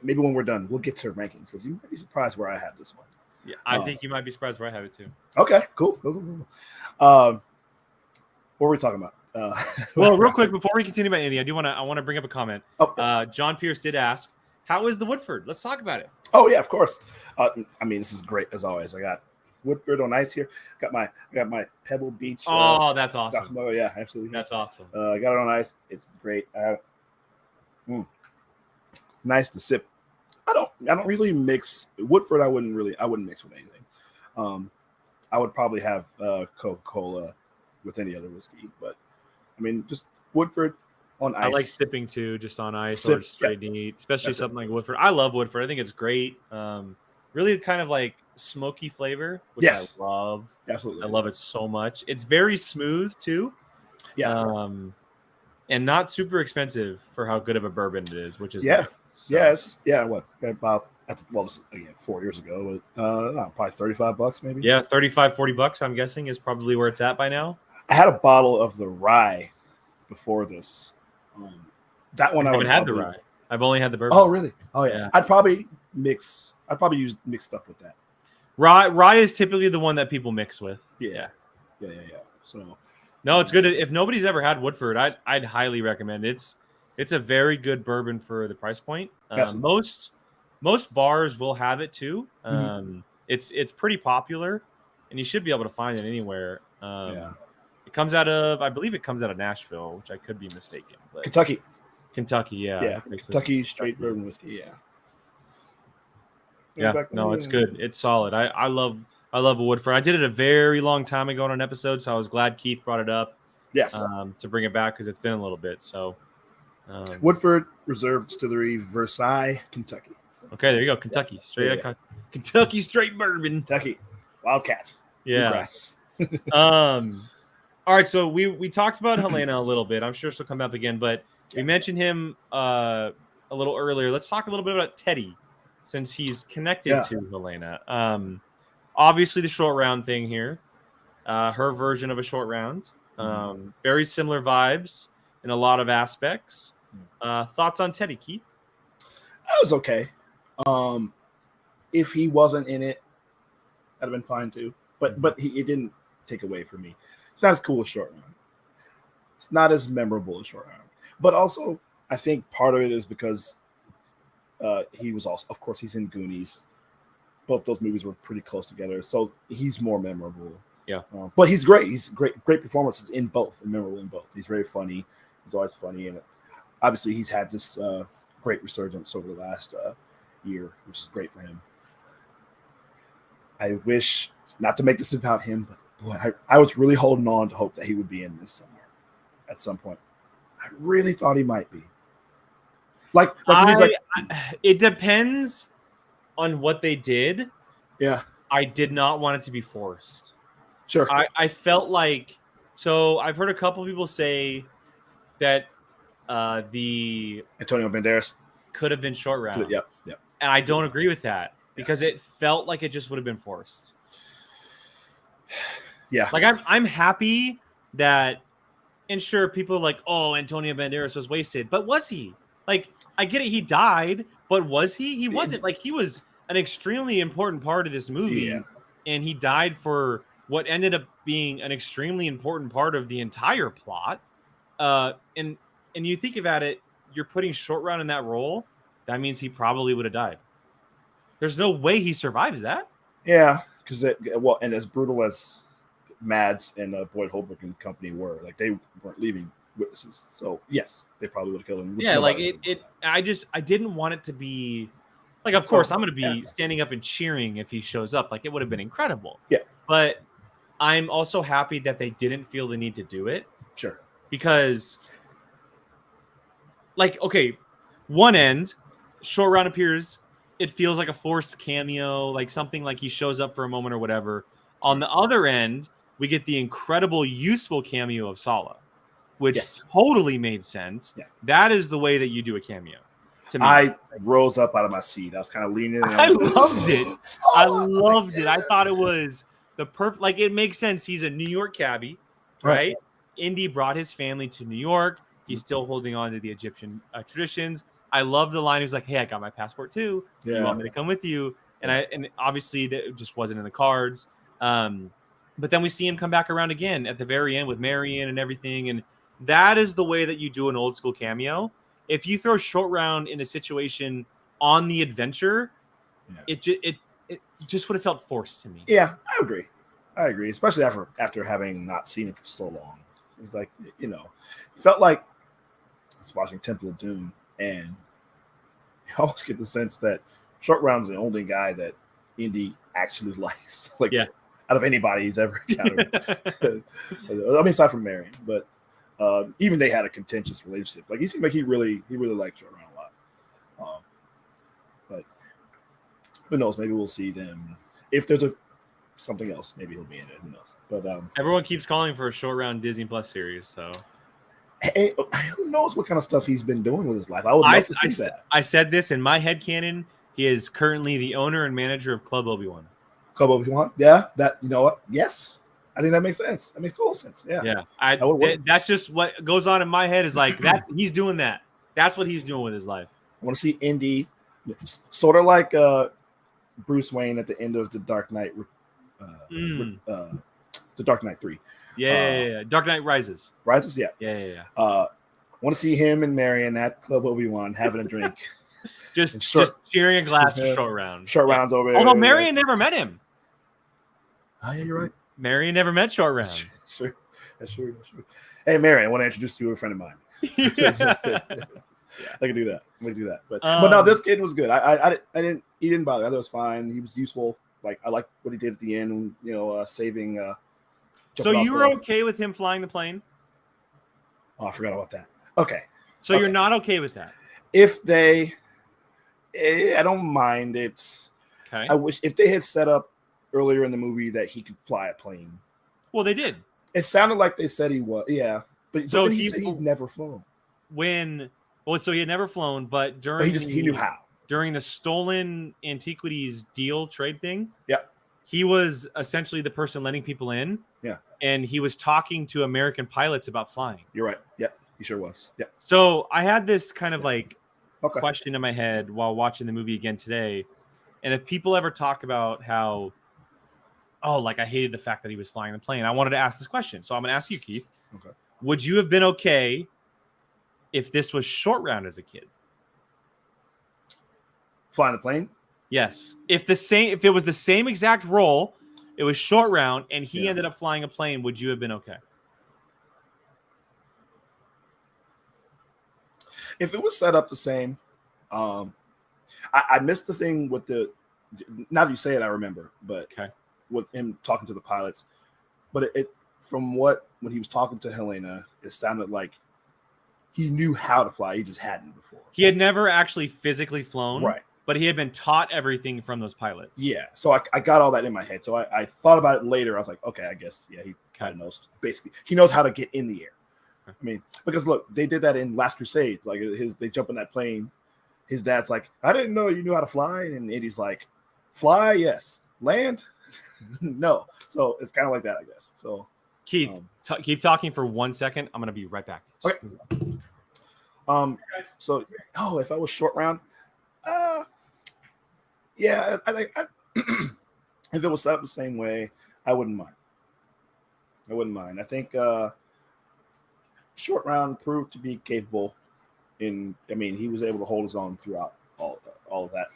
Maybe when we're done, we'll get to rankings because you might be surprised where I have this one. Yeah, I think you might be surprised where I have it too. Okay, cool. What were we talking about? Well, real quick before we continue about Indy, I want to bring up a comment. Oh. John Pierce did ask, "How is the Woodford?" Let's talk about it. Oh yeah, of course. I mean, this is great as always. I got Woodford on ice here. I got my Pebble Beach. Oh, that's awesome. Oh yeah, absolutely. That's awesome. I got it on ice. It's great. Nice to sip. I don't really mix Woodford. I wouldn't mix with anything. I would probably have Coca-Cola with any other whiskey, but I mean, just Woodford on ice. I like sipping too, just on ice or straight neat, especially something like Woodford. I love Woodford. I think it's great. Really kind of like smoky flavor, which I love. Absolutely. I love it so much. It's very smooth too. Yeah. And not super expensive for how good of a bourbon it is, which is nice. So. What about this, again 4 years ago, probably $35 maybe. Yeah, $35-$40 I'm guessing is probably where it's at by now. I had a bottle of the rye before this. That one I haven't had the rye. I've only had the bourbon. Oh really? Oh yeah. I'd probably use mix stuff with that. Rye is typically the one that people mix with. Yeah. So no, it's good. If nobody's ever had Woodford, I'd highly recommend it. It's a very good bourbon for the price point. Most bars will have it too. It's pretty popular, and you should be able to find it anywhere. It comes out of, I believe it comes out of Nashville, which I could be mistaken. But Kentucky, yeah. Kentucky straight bourbon whiskey. No, it's good. It's solid. I love Woodford. I did it a very long time ago on an episode, so I was glad Keith brought it up. Yes. To bring it back because it's been a little bit. So, Woodford Reserve Distillery, Versailles, Kentucky. So, okay, there you go. Kentucky, Kentucky straight bourbon. Kentucky, Wildcats. Yeah. All right, so we talked about Helena a little bit. I'm sure she'll come up again, but we mentioned him a little earlier. Let's talk a little bit about Teddy, since he's connected to Helena. Obviously, the short round thing here, her version of a short round. Very similar vibes in a lot of aspects. Thoughts on Teddy, Keith? That was okay. If he wasn't in it, that'd have been fine too. But it didn't take away from me. It's not as cool as short round. It's not as memorable as short round. But also, I think part of it is because he was also, of course, he's in Goonies. Both those movies were pretty close together, so he's more memorable. Yeah, but he's great. He's great performances in both, and memorable in both. He's very funny. He's always funny, and obviously he's had this great resurgence over the last year, which is great for him. I wish not to make this about him, but boy, I was really holding on to hope that he would be in this somewhere at some point. I really thought he might be. It depends on what they did. Yeah. I did not want it to be forced. Sure. I felt like, so I've heard a couple people say that the Antonio Banderas could have been short round. Yep. And I don't agree with that because it felt like it just would have been forced. Yeah. Like I'm happy that, and sure, people are like, oh, Antonio Banderas was wasted, but was he? Like, I get it, he died, but was he? He wasn't. Like, he was an extremely important part of this movie, and he died for what ended up being an extremely important part of the entire plot. And you think about it, you're putting short round in that role, that means he probably would have died. There's no way he survives that. Yeah, because and as brutal as Mads and Boyd Holbrook and company were, like, they weren't leaving witnesses, so yes, they probably would have killed him. Yeah, like I didn't want it to be like, of course I'm going to be standing up and cheering if he shows up. Like, it would have been incredible. Yeah, but I'm also happy that they didn't feel the need to do it. Sure, because, like, okay, one end, short round appears, it feels like a forced cameo, like something like he shows up for a moment or whatever. On the other end, we get the incredible, useful cameo of Sala, which totally made sense. Yeah. That is the way that you do a cameo. To me, I rose up out of my seat. I was kind of leaning in. I loved it. I loved it. I thought it was the perfect. Like, it makes sense. He's a New York cabbie, right? Indy brought his family to New York. He's still holding on to the Egyptian traditions. I love the line. He's like, "Hey, I got my passport too. Yeah. You want me to come with you?" And obviously that just wasn't in the cards. But then we see him come back around again at the very end with Marion and everything. And that is the way that you do an old school cameo. If you throw Short Round in a situation on the adventure, it just would have felt forced to me. Yeah, I agree, especially after having not seen it for so long. It's like, it felt like I was watching Temple of Doom, and you almost get the sense that Short Round's the only guy that Indy actually likes. Out of anybody he's ever encountered. I mean, aside from Marion, but even they had a contentious relationship. Like, he seemed like he really liked Short Round a lot. But who knows? Maybe we'll see them. If there's something else, maybe he'll be in it. Who knows? But everyone keeps calling for a Short Round Disney Plus series. So, hey, who knows what kind of stuff he's been doing with his life? I would love to see that. I said this in my headcanon. He is currently the owner and manager of Club Obi-Wan. Club Obi-Wan? Yeah. That, you know what? Yes. I think that makes sense. That makes total sense. Yeah. Yeah. That's just what goes on in my head is like that. He's doing that. That's what he's doing with his life. I want to see Indy, sort of like Bruce Wayne at the end of the Dark Knight, the Dark Knight 3. Yeah. Dark Knight Rises. Rises, yeah. Yeah. Want to see him and Marion at Club Obi-Wan having a drink. just sharing a glass of Short Round. Short Round's over there. Although Marion never met him. Oh, yeah, you're right. Marion never met Short Round. That's true. Hey, Marion, I want to introduce you to a friend of mine. I can do that. But no, this kid was good. He didn't bother. I thought it was fine. He was useful. Like, I like what he did at the end, saving. So you were okay with him flying the plane? Oh, I forgot about that. Okay. So you're not okay with that? If they, I don't mind it. Okay. I wish if they had set up earlier in the movie that he could fly a plane. Well, they did. It sounded like they said he was. Yeah. But then he said he'd never flown. So he had never flown, but he knew how. During the stolen antiquities deal trade thing. Yeah. He was essentially the person letting people in. Yeah. And he was talking to American pilots about flying. You're right. Yeah. He sure was. Yeah. So I had this kind of question in my head while watching the movie again today. And if people ever talk about how, I hated the fact that he was flying the plane, I wanted to ask this question. So I'm going to ask you, Keith. Okay. Would you have been okay if this was Short Round as a kid? Flying the plane? Yes. If it was the same exact role, it was Short Round, and he ended up flying a plane, would you have been okay? If it was set up the same, I missed the thing with now that you say it, I remember, but with him talking to the pilots, but it from when he was talking to Helena, it sounded like he knew how to fly. He just hadn't before. He had never actually physically flown. Right. But he had been taught everything from those pilots. Yeah. So I got all that in my head. So I thought about it later. I was like, okay, I guess, he kind of knows. Basically, he knows how to get in the air. I mean, because look, they did that in Last Crusade. Like they jump in that plane. His dad's like, I didn't know you knew how to fly. And Eddie's like, fly, yes. Land, no. So it's kind of like that, I guess. So Keith, keep talking for 1 second. I'm going to be right back. Okay. So, if I was Short Round, yeah, I think if it was set up the same way, I wouldn't mind. I think Short Round proved to be capable. He was able to hold his own throughout all of that.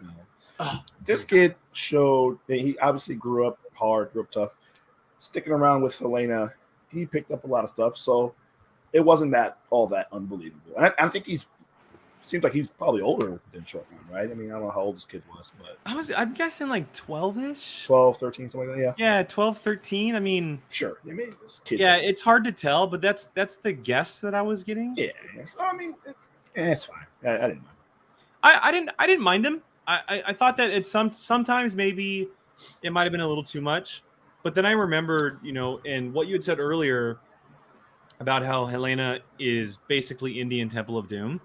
This kid showed that he obviously grew up hard, grew up tough. Sticking around with Helena, he picked up a lot of stuff. So it wasn't all that unbelievable. And I think seems like he's probably older than Short Round, right? I mean, I don't know how old this kid was, but I'm guessing like 12-ish. 12, 13, something like that, yeah. Yeah, 12, 13. I mean, sure. I mean, it's hard to tell, but that's the guess that I was getting. Yeah. So I mean, it's fine. I didn't mind. I didn't mind him. I thought that sometimes maybe it might have been a little too much, but then I remembered, and what you had said earlier about how Helena is basically Indian Temple of Doom.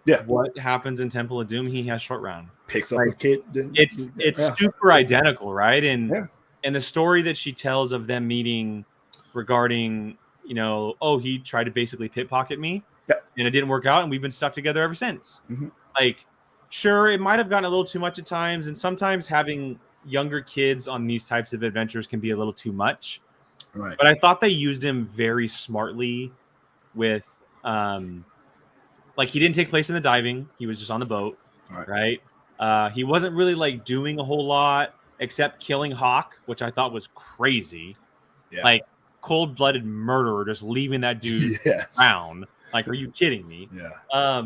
Yeah. What happens in Temple of Doom? He has Short Round. Picks up a kid. It's super identical, right? And the story that she tells of them meeting regarding, he tried to basically pickpocket me, and it didn't work out, and we've been stuck together ever since. Mm-hmm. Like, sure, it might have gotten a little too much at times, and sometimes having younger kids on these types of adventures can be a little too much. Right. But I thought they used him very smartly with like he didn't take place in the diving. He was just on the boat, right? He wasn't really like doing a whole lot except killing Hawk, which I thought was crazy. Yeah. Like cold-blooded murderer, just leaving that dude around. Like, are you kidding me? Yeah.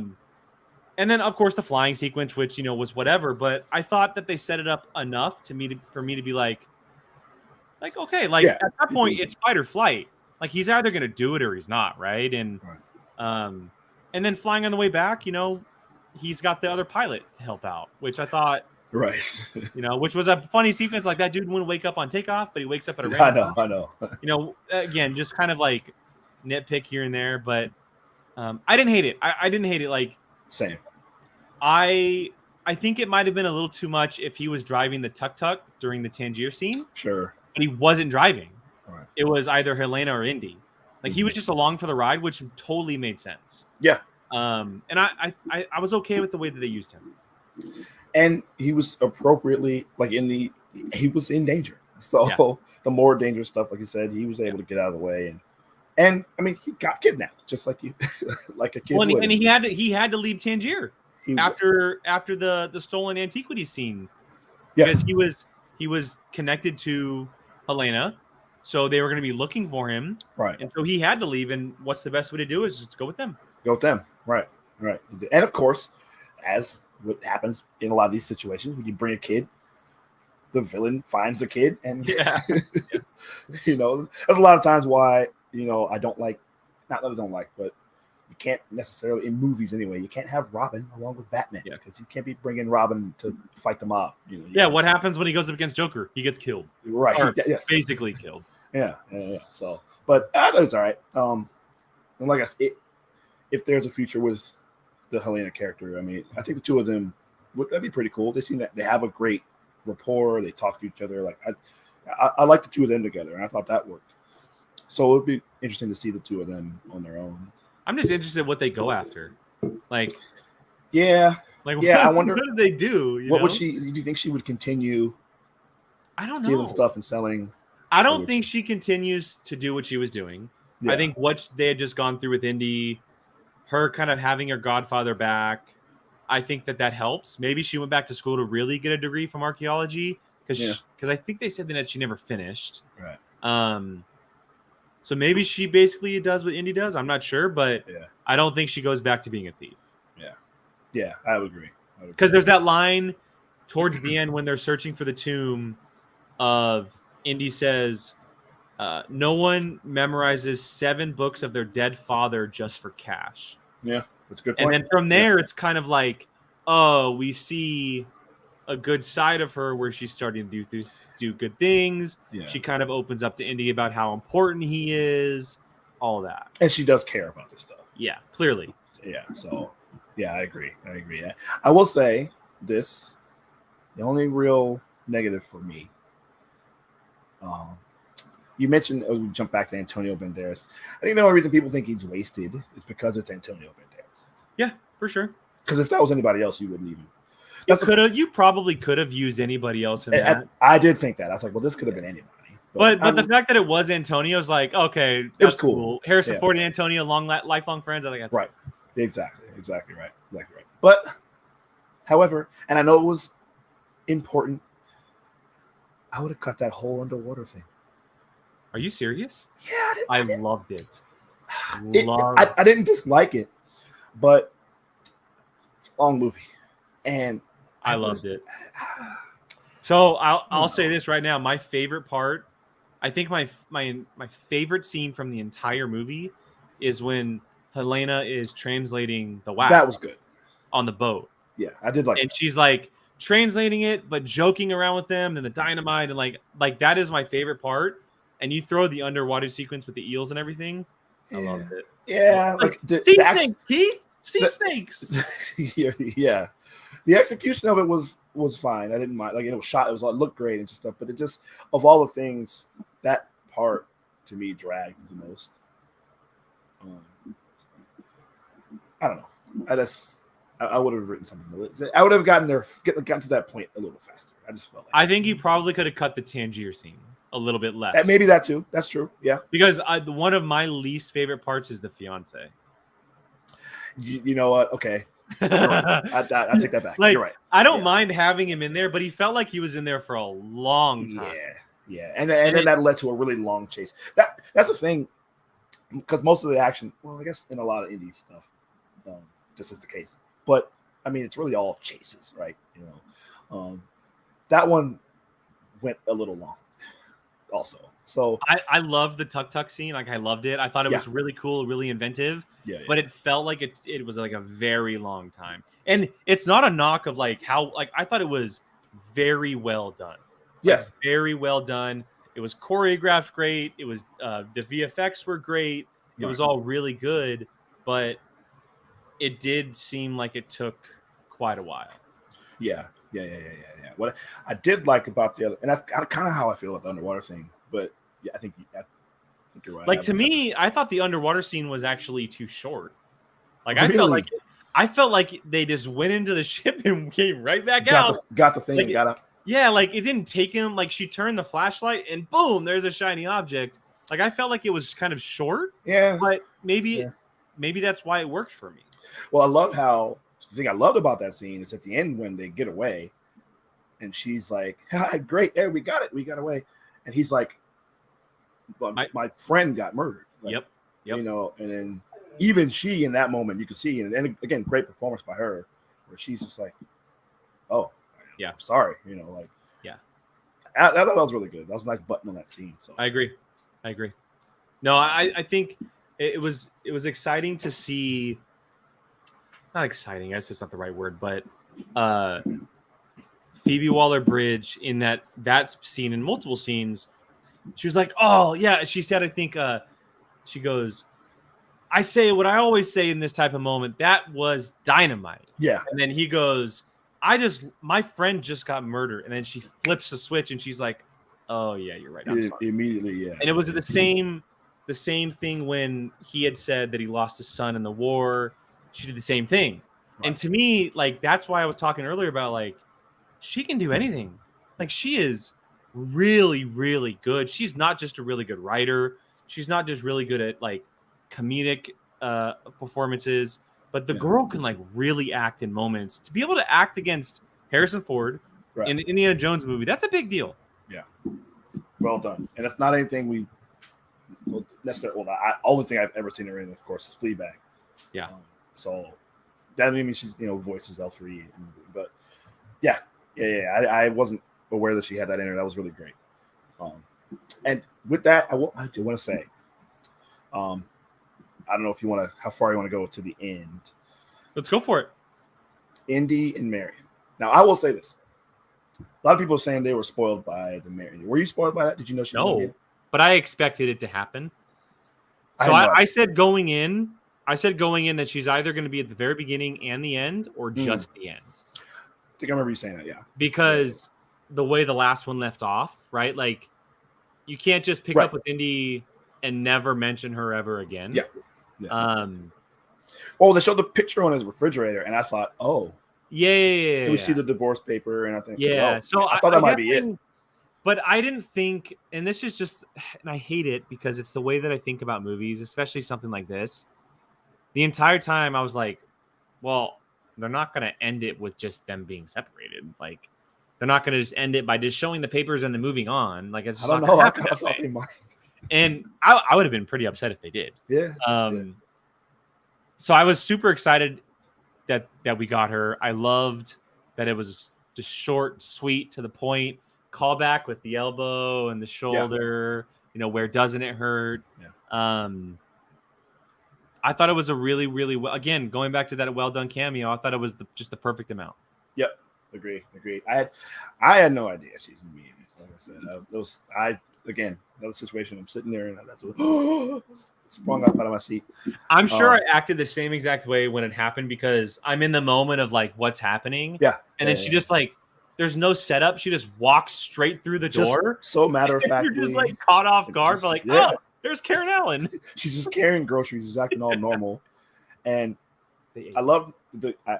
And then of course the flying sequence, which was whatever, but I thought that they set it up enough for me to be like okay, like at that point it's fight or flight. Like he's either gonna do it or he's not, right? And and then flying on the way back, he's got the other pilot to help out, which I thought, right, which was a funny sequence. Like that dude wouldn't wake up on takeoff, but he wakes up at a random. I know. Again, just kind of like nitpick here and there, but I didn't hate it. I didn't hate it. Like same. I think it might have been a little too much if he was driving the tuk-tuk during the Tangier scene. Sure. But he wasn't driving. Right. It was either Helena or Indy. Like he was just along for the ride, which totally made sense. Yeah. And I was okay with the way that they used him. And he was appropriately he was in danger. So the more dangerous stuff, like you said, he was able to get out of the way and I mean he got kidnapped just like you like a kid. Well, and he had to leave Tangier after the stolen antiquities scene. Because he was connected to Helena. So they were going to be looking for him. Right. And so he had to leave. And what's the best way to do is just go with them. Go with them. Right. Right. And of course, as what happens in a lot of these situations, when you bring a kid, the villain finds the kid. And, there's a lot of times why, I don't like, not that I don't like, but you can't necessarily, in movies anyway, you can't have Robin along with Batman. Because you can't be bringing Robin to fight the mob. What happens when he goes up against Joker? He gets killed. Right. Yes. Basically killed. Yeah. So, but that was all right. And like I said, if there's a future with the Helena character, I mean, I think the two of them that'd be pretty cool. They seem that they have a great rapport. They talk to each other. Like I like the two of them together, and I thought that worked. So it would be interesting to see the two of them on their own. I'm just interested in what they go after. Like, I wonder what did they do? What would she? Do you think she would continue? I don't know. Stealing stuff and selling. I don't think she continues to do what she was doing. Yeah. I think what they had just gone through with Indy, her kind of having her godfather back, I think that helps. Maybe she went back to school to really get a degree from archaeology because I think they said that she never finished. Right. So maybe she basically does what Indy does. I'm not sure, but I don't think she goes back to being a thief. Yeah. Yeah, I would agree. Because there's that line towards the end when they're searching for the tomb of Indy says, no one memorizes 7 books of their dead father just for cash. Yeah, that's a good point. And then from there, it's kind of like, oh, we see a good side of her where she's starting to do good things. Yeah. She kind of opens up to Indy about how important he is, all that. And she does care about this stuff. Yeah, clearly. Yeah, so, I agree. Yeah. I will say this, the only real negative for me, you mentioned, we jump back to Antonio Banderas. I think the only reason people think he's wasted is because it's Antonio Banderas. Yeah, for sure. Because if that was anybody else, you wouldn't even. You probably could have used anybody else in that. I did think that. I was like, well, this could have been anybody. But the fact that it was Antonio's like, okay, it was cool. Harrison Ford and Antonio, lifelong friends. I think that's right. Cool. Exactly right. But, however, and I know it was important, I would have cut that whole underwater thing. Are you serious? Yeah, I loved it. I didn't dislike it, but it's a long movie, and I loved it. So I'll say this right now: my favorite part, I think my favorite scene from the entire movie is when Helena is translating the wax. That was good on the boat. Yeah, I did like. And she's like translating it, but joking around with them, and the dynamite, and like that is my favorite part. And you throw the underwater sequence with the eels and everything. I loved it. Yeah, like sea snakes, Keith. Sea snakes. Yeah. The execution of it was fine. I didn't mind. Like it was shot. It looked great and stuff. But it just, of all the things, that part to me dragged the most. I don't know. I would have written something. I would have gotten to that point a little faster. I just felt like I think you probably could have cut the Tangier scene a little bit less. Maybe that too. That's true. Yeah. Because one of my least favorite parts is the fiance. You know what? Okay. You're right. I take that back. Like, You're right. I don't mind having him in there, but he felt like he was in there for a long time. Yeah. And then that led to a really long chase. That's the thing, because most of the action, well, I guess in a lot of indie stuff, this is the case. But I mean, it's really all chases, right? You know, that one went a little long, also. So I loved the tuk scene. Like, I loved it. I thought it was really cool, really inventive. Yeah. But it felt like it was like a very long time. And it's not a knock of like how, like, I thought it was very well done. Like, very well done. It was choreographed great. It was the VFX were great. It was all really good, but it did seem like it took quite a while. Yeah. What I did like about the other, and that's kind of how I feel about the underwater scene. But yeah, I think you're right. Like, to me, I thought the underwater scene was actually too short. Like, really? I felt like they just went into the ship and came right back out. Got the thing. Like, yeah, like it didn't take him. Like, she turned the flashlight and boom, there's a shiny object. Like, I felt like it was kind of short. Yeah, but maybe that's why it worked for me. Well, I love how the thing I loved about that scene is at the end when they get away, and she's like, "Great, there we got it, we got away," and he's like, "But my friend got murdered." Like, yep. You know, and then even she in that moment, you could see, and again, great performance by her, where she's just like, "Oh, yeah, I'm sorry," you know, like, yeah. I thought that was really good. That was a nice button on that scene. So I agree. No, I think it was exciting to see. Not exciting, I guess it's not the right word, but Phoebe Waller-Bridge in that scene and multiple scenes, she was like, "Oh yeah," she said, I think she goes, "I say what I always say in this type of moment. That was dynamite." Yeah. And then he goes, my friend just got murdered. And then she flips the switch and she's like, "Oh yeah, you're right. I'm sorry." Immediately, yeah. And it was the same thing when he had said that he lost his son in the war. She did the same thing. Right. And to me, like, that's why I was talking earlier about, like, she can do anything. Like, she is really, really good. She's not just a really good writer. She's not just really good at, like, comedic performances, but the girl can, like, really act in moments. To be able to act against Harrison Ford in an Indiana Jones movie, that's a big deal. Yeah. Well done. And that's not anything we necessarily, well, the only thing I've ever seen her in, of course, is Fleabag. Yeah. So that means she's, you know, voices L3, but yeah. I wasn't aware that she had that in her. That was really great. And with that, I do want to say, I don't know if you want to, how far you want to go to the end. Let's go for it. Indy and Marion. Now, I will say this: a lot of people are saying they were spoiled by the Marion. Were you spoiled by that? Did you know she? No, but I expected it to happen. So I said going in. I said going in that she's either going to be at the very beginning and the end, or just the end. I think I remember you saying that, yeah. Because the way the last one left off, right? Like, you can't just pick up with Indy and never mention her ever again. Yeah. Well, they showed the picture on his refrigerator, and I thought, oh. Yeah. We see the divorce paper, and I think, so I thought that might be it. But I didn't think, and this is just, and I hate it because it's the way that I think about movies, especially something like this. The entire time I was like, well, they're not going to end it with just them being separated. Like, they're not going to just end it by just showing the papers and then moving on. Like, it's just I don't know. I thought they might. And I would have been pretty upset if they did. Yeah. So I was super excited that we got her. I loved that it was just short, sweet, to the point. Callback with the elbow and the shoulder. You know, where doesn't it hurt? Yeah. I thought it was a really, really well. Again, going back to that well done cameo, I thought it was just the perfect amount. Yep, agreed. I had no idea she's gonna be in it. Like I said, another situation. I'm sitting there and I sprung up out of my seat. I'm sure I acted the same exact way when it happened because I'm in the moment of like what's happening. Yeah, and then she just like, there's no setup. She just walks straight through the door. So matter of fact, you're just like caught off guard. But like, oh, there's Karen Allen. She's just carrying groceries. She's acting all normal. And I love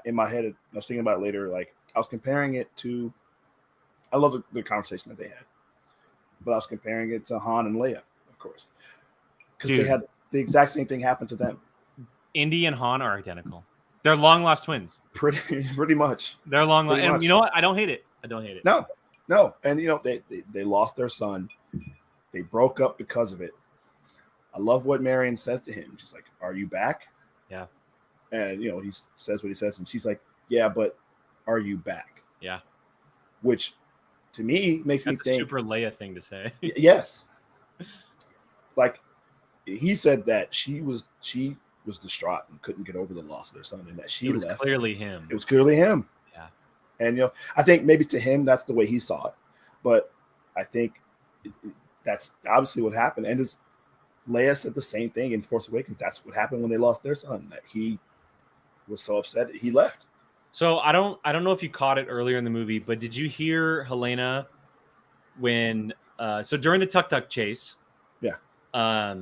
in my head, I was thinking about it later. Like, I was comparing it to, I love the conversation that they had. but I was comparing it to Han and Leia, of course, because Dude. they had the exact same thing happen to them. Indy and Han are identical. They're long lost twins. Pretty much. They're long lost. And you know what? I don't hate it. No. And they lost their son. They broke up because of it. I love what Marion says to him. She's like, "Are you back?" Yeah. And he says what he says, and she's like, "Yeah, but are you back?" Yeah. Which, to me, makes me think that's a super Leia thing to say. Yes. Like, he said that she was distraught and couldn't get over the loss of their son, and that she left. It was clearly him. It was clearly him. Yeah. And I think maybe to him that's the way he saw it, but I think that's obviously what happened. And Leia said the same thing in Force Awakens. That's what happened when they lost their son. That he was so upset that he left. So I don't know if you caught it earlier in the movie, but did you hear Helena when so during the tuk-tuk chase? Yeah.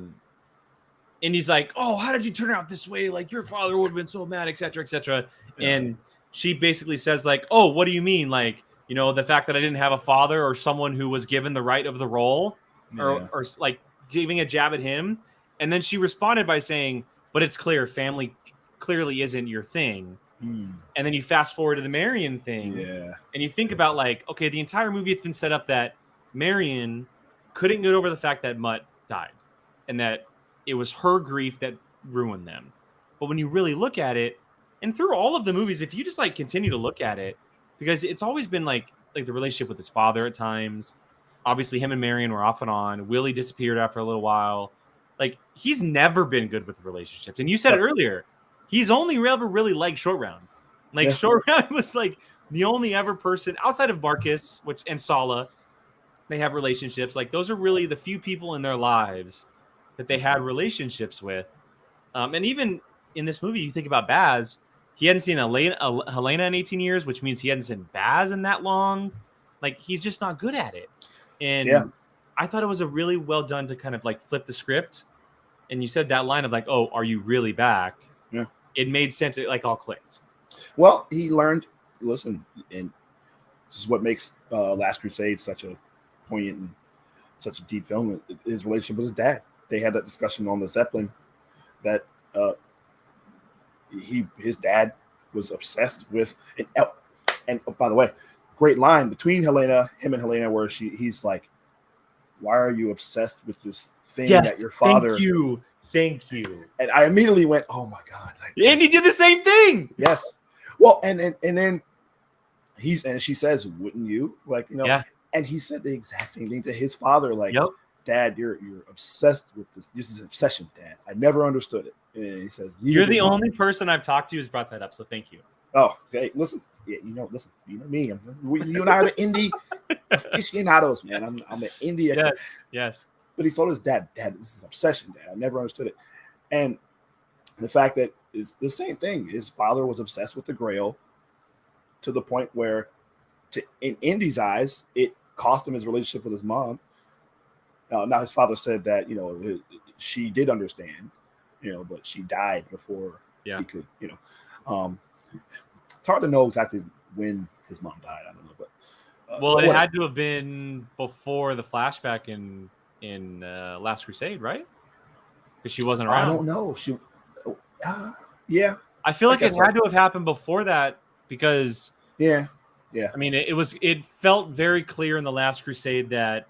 Indy's like, "Oh, how did you turn out this way? Like, your father would have been so mad, etc., etc." Yeah. And she basically says, like, "Oh, what do you mean? Like, the fact that I didn't have a father or someone who was given the right of the role, or like giving a jab at him." And then she responded by saying, "But it's clear family clearly isn't your thing." And then you fast forward to the Marion thing, and you think about, like, okay, the entire movie, it's been set up that Marion couldn't get over the fact that Mutt died, and that it was her grief that ruined them. But when you really look at it, and through all of the movies, if you just like continue to look at it, because it's always been like the relationship with his father at times. Obviously, him and Marion were off and on. Willie disappeared after a little while. Like, he's never been good with relationships. And you said it earlier. He's only ever really liked Short Round. Like, Short Round was like the only ever person outside of Marcus, and Sala, they have relationships. Like, those are really the few people in their lives that they had relationships with. And even in this movie, you think about Baz, he hadn't seen Helena in 18 years, which means he hadn't seen Baz in that long. Like, he's just not good at it. And I thought it was a really well done to kind of like flip the script. And you said that line of like, "Oh, are you really back?" Yeah. It made sense. It like all clicked. Well, he learned, listen, and this is what makes Last Crusade such a poignant and such a deep film, his relationship with his dad. They had that discussion on the Zeppelin that his dad was obsessed with, and by the way, great line between him and Helena, where he's like, "Why are you obsessed with this thing that your father?" Thank you. And I immediately went, "Oh my god!" Like, Andy did the same thing. Yes. Well, and then she says, "Wouldn't you?" Like, Yeah. And he said the exact same thing to his father, like, "Yep. Dad, you're obsessed with this. This is an obsession, Dad. I never understood it." And he says, "You're the only person I've talked to who's brought that up, so thank you." Oh, okay. Listen, you know me. You and I are the indie aficionados, man. I'm an indie. Yes. But he told his dad, "Dad, this is an obsession, Dad. I never understood it." And the fact that is the same thing. His father was obsessed with the Grail to the point where, in Indy's eyes, it cost him his relationship with his mom. Now his father said that she did understand, but she died before he could. It's hard to know exactly when his mom died. I don't know, but it had to have been before the flashback in Last Crusade, right? Because she wasn't around. I don't know. Yeah. I feel like it had to have happened before that because yeah. I mean, it felt very clear in the Last Crusade that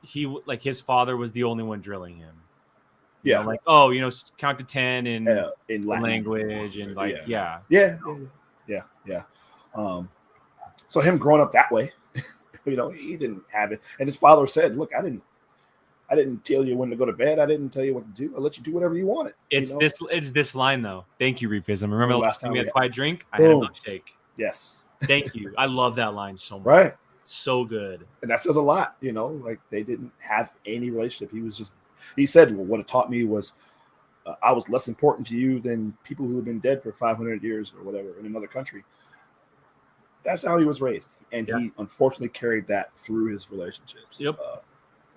his father was the only one drilling him. You know, count to 10 in Latin language and yeah. So him growing up that way, he didn't have it, and his father said, "Look, I didn't tell you when to go to bed. I didn't tell you what to do. I let you do whatever you wanted." It's this line though. Thank you, Reefism. Remember the last time we had Quiet Drink? I had a milkshake. Yes. Thank you. I love that line so much. Right. So good. And that says a lot, like they didn't have any relationship. He said, "Well, what it taught me was I was less important to you than people who have been dead for 500 years or whatever in another country." That's how he was raised. And he unfortunately carried that through his relationships. Yep.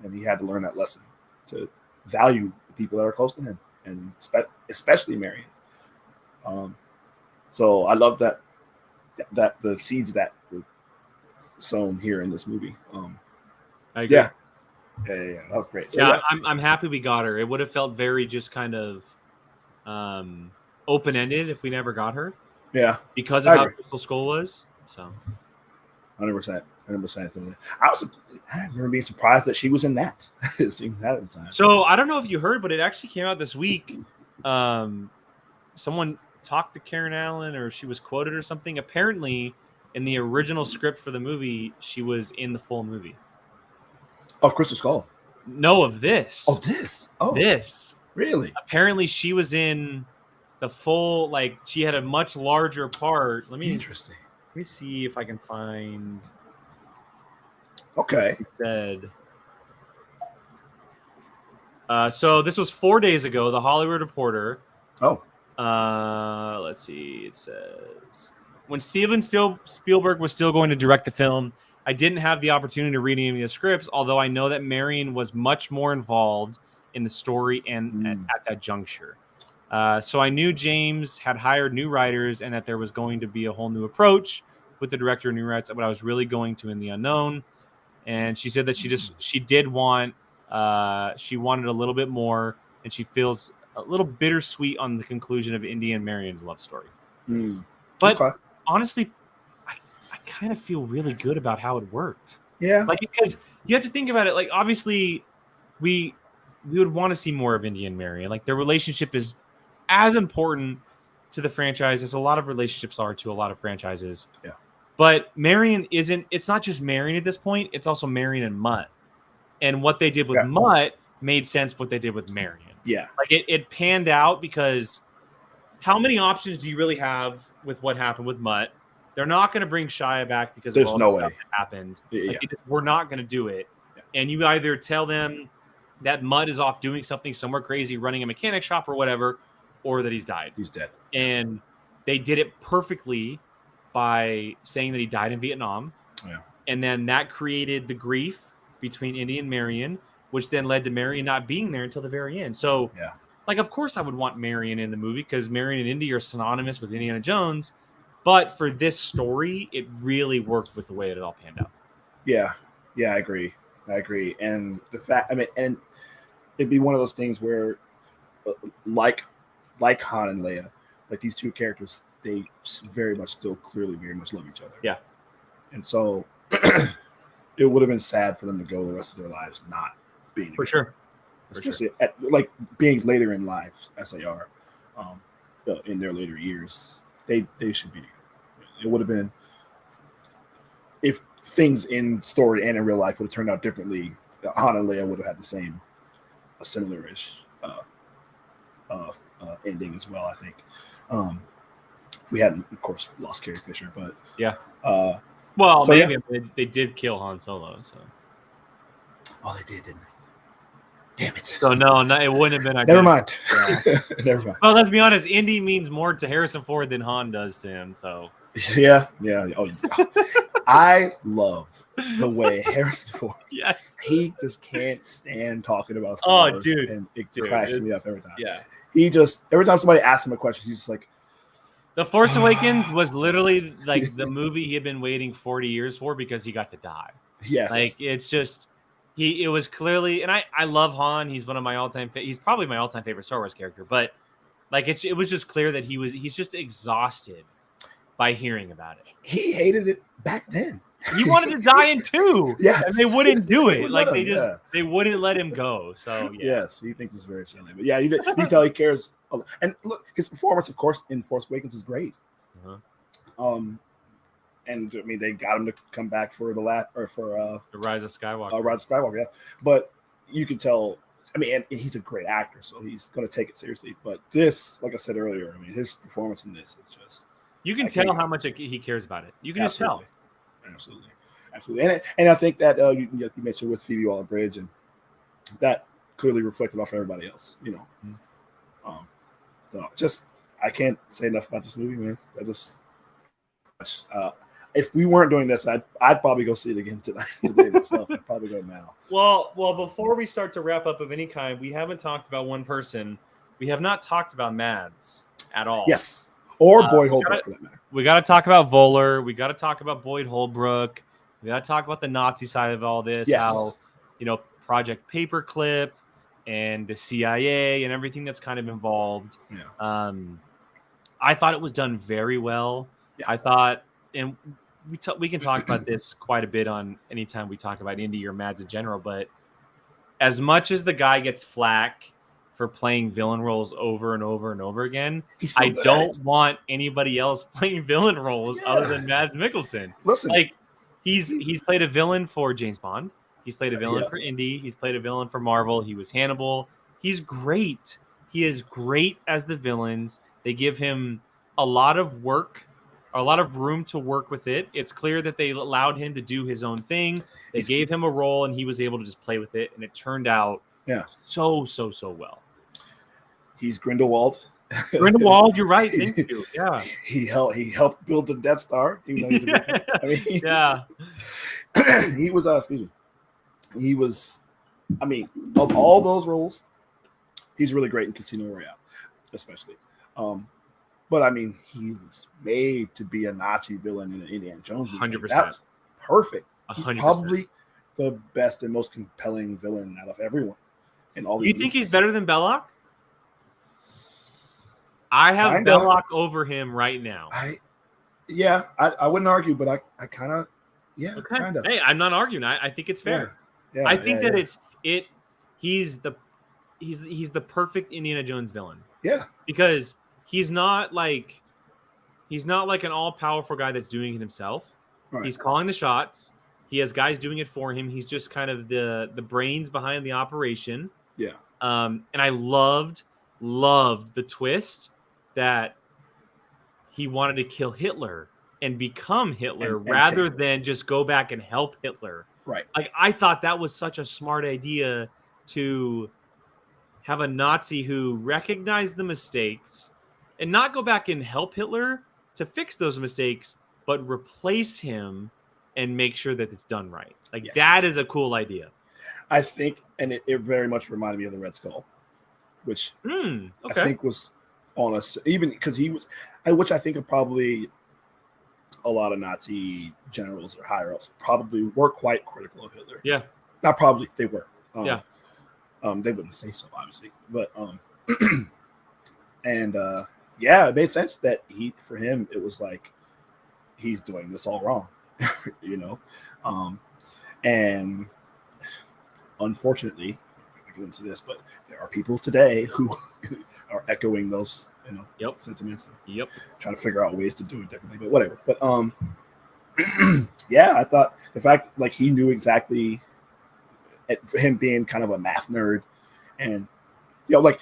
And he had to learn that lesson to value the people that are close to him, and especially Marion. So I love that the seeds that were sown here in this movie. I agree. That was great. So, yeah, I'm happy we got her. It would have felt very just kind of open-ended if we never got her. Yeah, because of how Crystal Skull was. So, 100%. I remember being surprised that she was in that. Seeing that at the time. So I don't know if you heard, but it actually came out this week. Someone talked to Karen Allen, or she was quoted or something. Apparently, in the original script for the movie, she was in the full movie. Of Crystal Skull? No, of this. Oh, this. Oh, this. Really? Apparently, she was in the full. Like, she had a much larger part. Interesting. Let me see if I can find. Okay. He said. So this was 4 days ago. The Hollywood Reporter. Oh. Let's see. It says, when Steven Spielberg was still going to direct the film, I didn't have the opportunity to read any of the scripts, although I know that Marion was much more involved in the story and at that juncture. So I knew James had hired new writers and that there was going to be a whole new approach with the director of new writes, but I was really going to in the unknown. And she said that she wanted a little bit more, and she feels a little bittersweet on the conclusion of Indy and Marion's love story. But honestly, I kind of feel really good about how it worked. Yeah. Like, because you have to think about it. Like, obviously, we would want to see more of Indy and Marion. Like, their relationship is as important to the franchise as a lot of relationships are to a lot of franchises. Yeah. But Marion it's not just Marion at this point. It's also Marion and Mutt. And what they did with Mutt made sense what they did with Marion. Yeah. Like, it panned out because how many options do you really have with what happened with Mutt? They're not going to bring Shia back because there's of all no the way stuff that happened. Yeah. Like, we're not going to do it. Yeah. And you either tell them that Mutt is off doing something somewhere crazy, running a mechanic shop or whatever, or that he's died. He's dead. And they did it perfectly by saying that he died in Vietnam. Yeah. And then that created the grief between Indy and Marion, which then led to Marion not being there until the very end. So, like, of course I would want Marion in the movie because Marion and Indy are synonymous with Indiana Jones. But for this story, it really worked with the way it all panned out. Yeah. Yeah, I agree. And the fact, and it'd be one of those things where, like Han and Leia, like these two characters, they very much still clearly very much love each other. Yeah. And so it would have been sad for them to go the rest of their lives not being together. For sure. Especially like being later in life as they are, in their later years, they should be together. It would have been, if things in story and in real life would have turned out differently, Han and Leia would have had a similar-ish ending as well, I think. If we hadn't, of course, lost Carrie Fisher, but they did kill Han Solo. So, they did, didn't they? Damn it! So no, it wouldn't have been. Never mind. Never mind. Well, let's be honest. Indy means more to Harrison Ford than Han does to him. So yeah. Oh, I love the way Harrison Ford. Yes. He just can't stand talking about Star Wars, dude. And it cracks me up every time. Yeah. He just, every time somebody asks him a question, he's just like, The Force Awakens was literally like the movie he had been waiting 40 years for because he got to die. Yes. Like, it's just, it was clearly, and I love Han. He's one of my all-time, he's probably my all-time favorite Star Wars character, but like, it was just clear that he's just exhausted by hearing about it. He hated it back then. He wanted to die in 2. Yes. And they wouldn't do it. Like, him, they wouldn't let him go. So, yeah. Yes, he thinks it's very silly. But yeah, you can tell he cares. And look, his performance, of course, in Force Awakens is great. And I mean, they got him to come back for the Rise of Skywalker. Rise of Skywalker, yeah. But you can tell, I mean, and he's a great actor, so he's going to take it seriously. But this, like I said earlier, I mean, his performance in this is just. You can tell how much he cares about it. You can just tell. Absolutely. And I think that you mentioned with Phoebe Waller-Bridge, and that clearly reflected off everybody else, you know. So just, I can't say enough about this movie, man. If we weren't doing this, I'd probably go see it again today myself. I'd probably go now. Well, before we start to wrap up of any kind, we haven't talked about one person. We have not talked about Mads at all. Yes. Or Boyd Holbrook, for that matter. We got to talk about Voller. We got to talk about Boyd Holbrook. We got to talk about the Nazi side of all this. Yes. How, Project Paperclip and the CIA and everything that's kind of involved. Yeah. I thought it was done very well. Yeah. I thought, and we can talk about this quite a bit on anytime we talk about indie or Mads in general, but as much as the guy gets flack for playing villain roles over and over and over again, I don't want anybody else playing villain roles other than Mads Mikkelsen. Listen, like he's played a villain for James Bond. He's played a villain for Indy. He's played a villain for Marvel. He was Hannibal. He's great. He is great as the villains. They give him a lot of work, a lot of room to work with it. It's clear that they allowed him to do his own thing. They gave him a role, and he was able to just play with it, and it turned out so well. He's Grindelwald. Grindelwald, you're right. Thank you. Yeah, he helped build the Death Star. Even though he's he was. Excuse me. He was. I mean, of all those roles, he's really great in Casino Royale, especially. But I mean, he was made to be a Nazi villain in an Indiana Jones movie. 100%. That was perfect. 100%. He's probably the best and most compelling villain out of everyone in all these. You think he's better than Belloc? I have Belloc over him right now. I wouldn't argue, but I kind of, kind of. Hey, I'm not arguing. I think it's fair. Yeah, I think that he's the perfect Indiana Jones villain. Yeah, because he's not like an all-powerful guy that's doing it himself. Right. He's calling the shots. He has guys doing it for him. He's just kind of the brains behind the operation. Yeah. And I loved the twist that he wanted to kill Hitler and become Hitler rather than just go back and help Hitler. Right. Like, I thought that was such a smart idea to have a Nazi who recognized the mistakes and not go back and help Hitler to fix those mistakes, but replace him and make sure that it's done right. Like, that is a cool idea. I think, and it very much reminded me of the Red Skull, which I think was on us, even because he was, which I think of probably a lot of Nazi generals or higher ups probably were quite critical of Hitler. Yeah. Not probably, they were. They wouldn't say so, obviously, but it made sense that for him it was like he's doing this all wrong, and unfortunately, I get into this, but there are people today who are echoing those sentiments, trying to figure out ways to do it differently, but whatever. But I thought the fact like he knew exactly. For him being kind of a math nerd, and like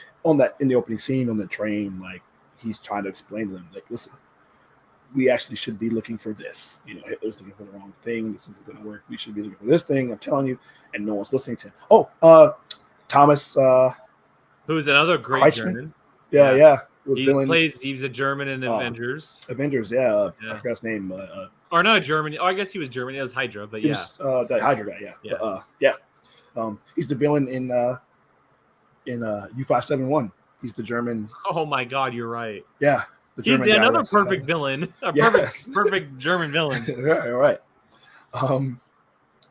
in the opening scene on the train, like he's trying to explain to them, like, listen, we actually should be looking for this. Hitler's looking for the wrong thing. This isn't going to work. We should be looking for this thing. I'm telling you, and no one's listening to him. Thomas, who's another great Kreischman? German. Yeah. He's a German in Avengers. I forgot his name. Or not a German. Oh, I guess he was German. It was Hydra, but the Hydra guy. Yeah. He's the villain in U-571. He's the German. Oh my God, you're right. Yeah, he's another perfect villain. Perfect German villain. Right.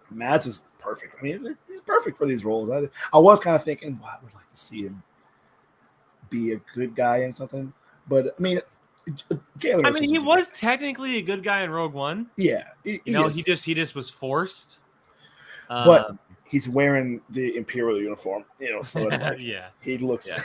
Mads is perfect. I mean, he's perfect for these roles. I was kind of thinking, I would like to see him be a good guy in something, but I mean, he was technically a good guy in Rogue One. Yeah, he just was forced. But he's wearing the Imperial uniform, so it's like he looks. Yeah.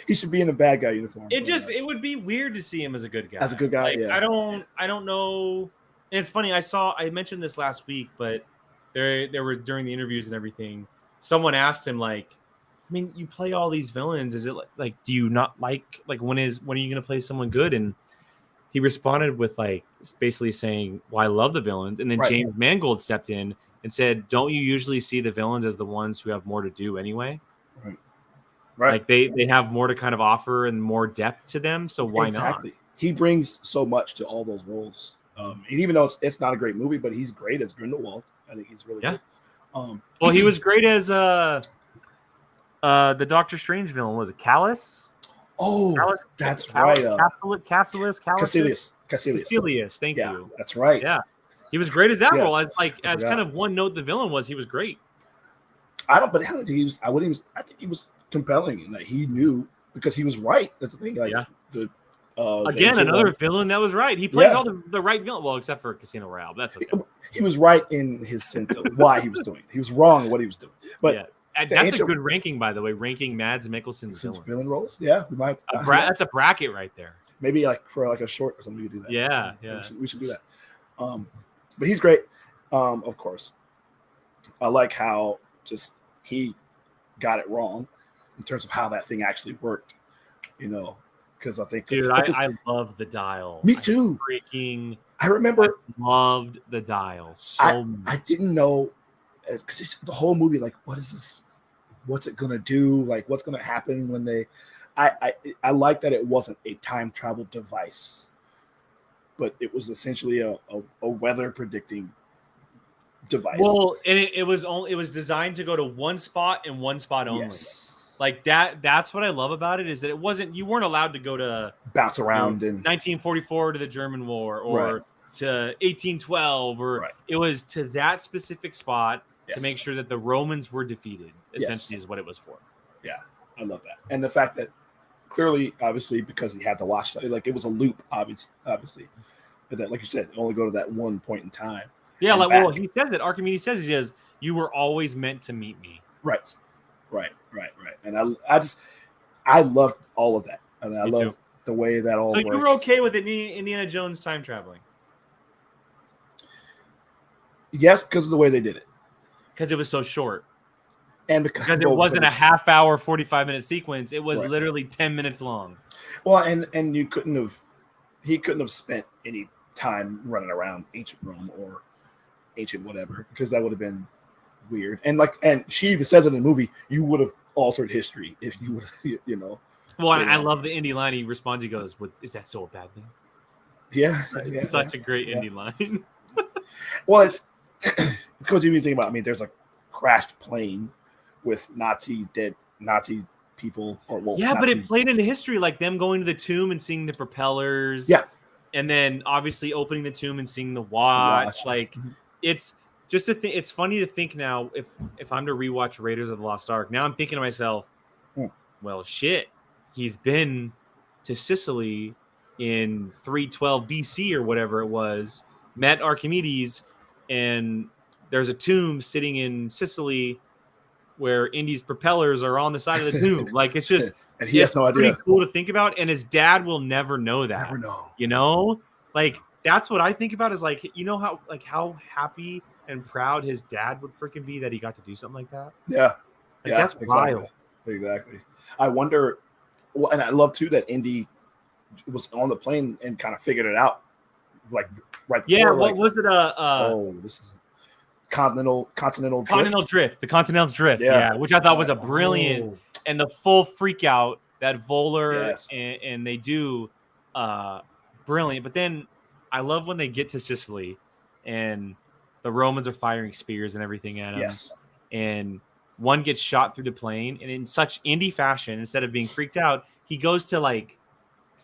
he should be in a bad guy uniform. It would be weird to see him as a good guy. As a good guy, I don't know. And it's funny. I mentioned this last week, but there were during the interviews and everything. Someone asked him like, I mean, you play all these villains. Is it like do you not like when are you going to play someone good? And he responded with like basically saying, "Well, I love the villains." And then James Mangold stepped in and said, "Don't you usually see the villains as the ones who have more to do anyway? Right. Like they have more to kind of offer and more depth to them. So why not?" He brings so much to all those roles. And even though it's not a great movie, but he's great as Grindelwald. I think he's really good. Well, he was great as the Doctor Strange villain. Was it Callus? Oh, that's right. Cassilis. Caecilius. Thank you. That's right. Yeah. He was great as that role. As kind of one note the villain was, he was great. I don't, but I don't think he was. I think he was compelling, and that he knew because he was right. That's the thing. Like the again, another villain that was right. He played all the right villain, well, except for Casino Royale. But that's okay. He was right in his sense of why he was doing it. He was wrong in what he was doing. But that's a good ranking, by the way. Ranking Mads Mikkelsen's villain roles. Yeah, we might. That's a bracket right there. Maybe like for like a short or something, we could do that. Yeah. We should do that. But he's great. Of course, I like how just he got it wrong in terms of how that thing actually worked. You know, because I think, dude, I love the dial. Me too. I remember loved the dial so much. I didn't know because the whole movie, like, what is this? What's it gonna do? Like, what's gonna happen when they? I like that it wasn't a time travel device, but it was essentially a weather predicting device. Well, and it was designed to go to one spot and one spot only. Yes. Like that's what I love about it, is that you weren't allowed to go to bounce around in 1944 to the German War or to 1812 or it was to that specific spot to make sure that the Romans were defeated, essentially is what it was for. Yeah, I love that. And the fact that clearly, obviously, because he had to watch, like it was a loop, obviously. But that, like you said, only go to that one point in time. Yeah, like back. Well, he says that Archimedes says you were always meant to meet me. Right. And I loved all of that. And I love the way that all worked. So you were okay with Indiana Jones time traveling? Yes, because of the way they did it. Because it was so short. And because it wasn't a half hour, 45-minute sequence. It was literally 10 minutes long. Well, and he couldn't have spent any time running around ancient Rome or ancient whatever, because that would have been weird. And she even says in the movie, you would have altered history if you would, you know. Well, I love the Indy line. He responds, he goes, "Is that so a bad thing?" Yeah. It's such a great Indy line. Well, it's because you think about, there's a crashed plane with dead Nazi people. But it played into history, like them going to the tomb and seeing the propellers. Yeah. And then obviously opening the tomb and seeing the watch. Like it's just it's funny to think now, if I'm to rewatch Raiders of the Lost Ark, now I'm thinking to myself, well, shit, he's been to Sicily in 312 BC or whatever it was, met Archimedes, and there's a tomb sitting in Sicily where Indy's propellers are on the side of the tomb. Like, it's just and he has no idea. Pretty cool to think about, and his dad will never know that. Never know. You know? Like, that's what I think about, is like, you know how happy and proud his dad would freaking be that he got to do something like that? Yeah. That's wild. Exactly. I wonder, and I love too that Indy was on the plane and kind of figured it out. Like right before. Yeah, what was it? This is Continental Drift. The Continental Drift. Yeah, which I thought was a brilliant and the full freak out that Voller and they do brilliant. But then I love when they get to Sicily and the Romans are firing spears and everything at him. Yes. And one gets shot through the plane, and in such Indy fashion, instead of being freaked out, he goes to like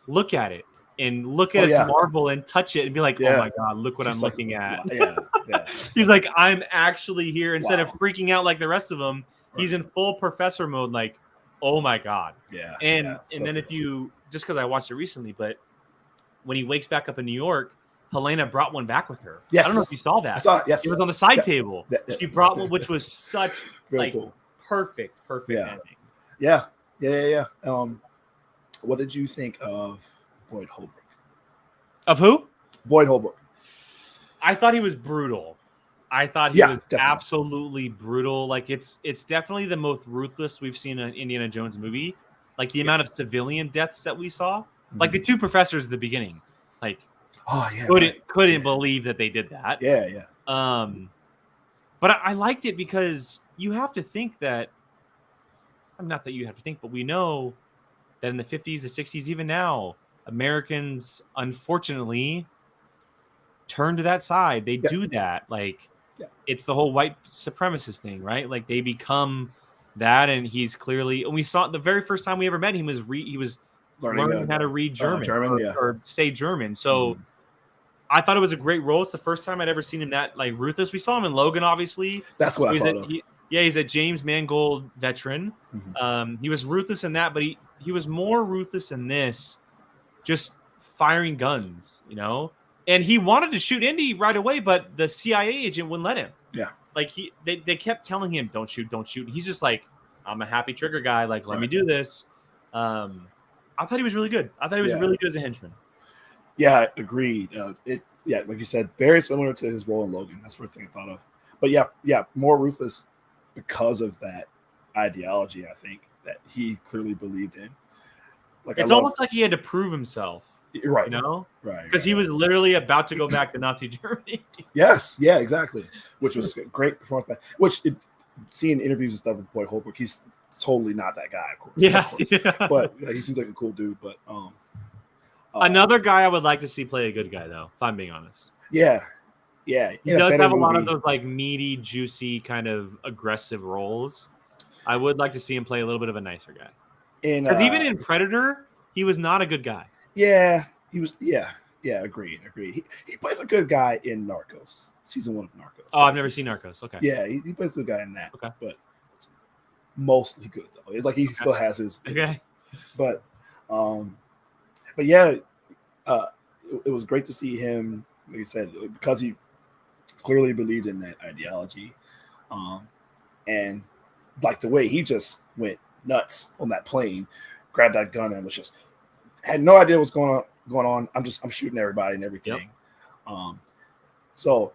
look at it and look at its marble and touch it and be like, oh my God, look what I'm looking at. Yeah. He's like, I'm actually here. Instead of freaking out like the rest of them, he's in full professor mode, like, oh my God. Yeah. And then if you, just because I watched it recently, but when he wakes back up in New York, Helena brought one back with her. Yes. I don't know if you saw that. I saw it, yes. It was on the side table. She brought one, which was such really cool. perfect ending. Yeah. What did you think of Boyd Holbrook? Of who? Boyd Holbrook. I thought he was brutal. I thought he was definitely. Absolutely brutal. Like it's definitely the most ruthless we've seen in an Indiana Jones movie. Like the amount of civilian deaths that we saw. Like the two professors at the beginning. Like couldn't believe that they did that. Yeah. But I liked it because you have to think that, not that you have to think, but we know that in the 50s, the 60s, even now, Americans, unfortunately, turn to that side. They do that. Like, it's the whole white supremacist thing, right? Like, they become that, and he's clearly, and we saw the very first time we ever met him, he was learning how to read German, or say German. So I thought it was a great role. It's the first time I'd ever seen him that like ruthless. We saw him in Logan, obviously. That's what I thought of. Yeah, he's a James Mangold veteran. Mm-hmm. He was ruthless in that, but he was more ruthless in this, just firing guns, you know. And he wanted to shoot Indy right away, but the CIA agent wouldn't let him. Yeah. Like they kept telling him, "Don't shoot, don't shoot." And he's just like, "I'm a happy trigger guy. Like, let me do this." I thought he was really good. I thought he was really good as a henchman. Yeah, agreed. Like you said, very similar to his role in Logan. That's the first thing I thought of. But yeah, more ruthless because of that ideology. I think that he clearly believed in. Like It's almost like he had to prove himself, right? You know, right? Because he was literally about to go back to Nazi Germany. Yes, yeah, exactly. Which was a great performance. Seeing interviews and stuff with Boyd Holbrook, he's totally not that guy, of course. Yeah, of course. But he seems like a cool dude. But another guy I would like to see play a good guy, though, if I'm being honest. Yeah. He does have a lot of those like meaty, juicy, kind of aggressive roles. I would like to see him play a little bit of a nicer guy. Because even in Predator, he was not a good guy. Yeah, he was. Yeah, agreed. He plays a good guy in Narcos, season 1 of Narcos. Oh, I've never seen Narcos. Okay. Yeah, he plays a good guy in that. Okay. But mostly good though. It's like he still has his. Okay. But yeah, it was great to see him. Like you said, because he clearly believed in that ideology, and like the way he just went nuts on that plane, grabbed that gun and was just had no idea what's going on. I'm shooting everybody and everything. Yep. So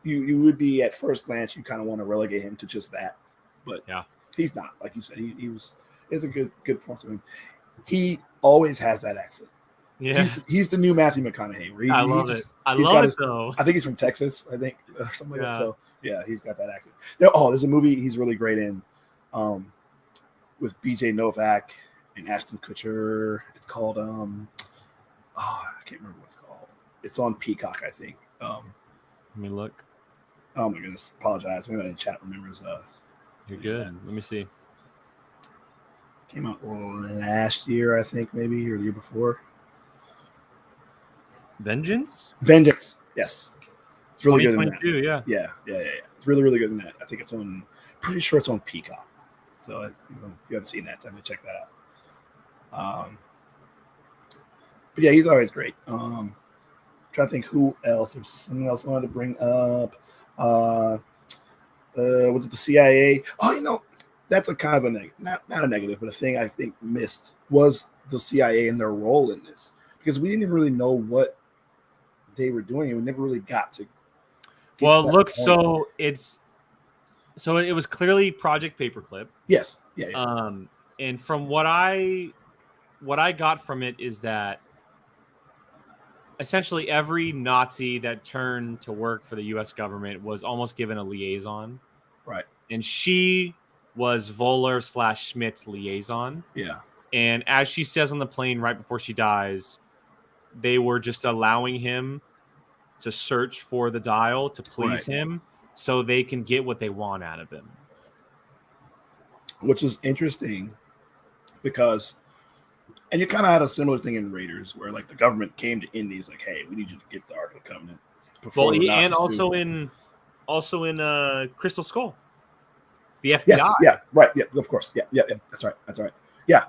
you would be at first glance you kind of want to relegate him to just that, but yeah, he's not. Like you said, it's a good performance of him. He always has that accent. Yeah, he's the new Matthew McConaughey. I love it. I love it though. I think he's from Texas. I think or something like that. So yeah, he's got that accent. There's a movie he's really great in, with BJ Novak and Ashton Kutcher. It's called I can't remember what it's called. It's on Peacock, I think. Let me look. Oh my goodness, apologize. Maybe in chat remembers. You're good. Let me see. Came out last year, I think, maybe, or the year before. Vengeance. Yes, it's really good in that. Yeah. It's really, really good in that. I think it's on. Pretty sure it's on Peacock. So if you haven't seen that, definitely check that out. But yeah, he's always great. Trying to think who else. There's something else I wanted to bring up. With the CIA. Oh, that's a kind of a not a negative, but a thing I think missed was the CIA and their role in this, because we didn't even really know what they were doing, and we never really got to. Well, look, so it was clearly Project Paperclip. Yes. Yeah. And from what I got from it is that essentially every Nazi that turned to work for the U.S. government was almost given a liaison. Right. And she was Voller/Schmidt's liaison. Yeah. And as she says on the plane right before she dies, they were just allowing him to search for the dial to please him so they can get what they want out of him. Which is interesting because, and you kind of had a similar thing in Raiders where like the government came to Indy's like, hey, we need you to get the Ark of the Covenant. And also in Crystal Skull. The FBI. Yes, yeah, right. Yeah, of course. Yeah. That's right. Yeah.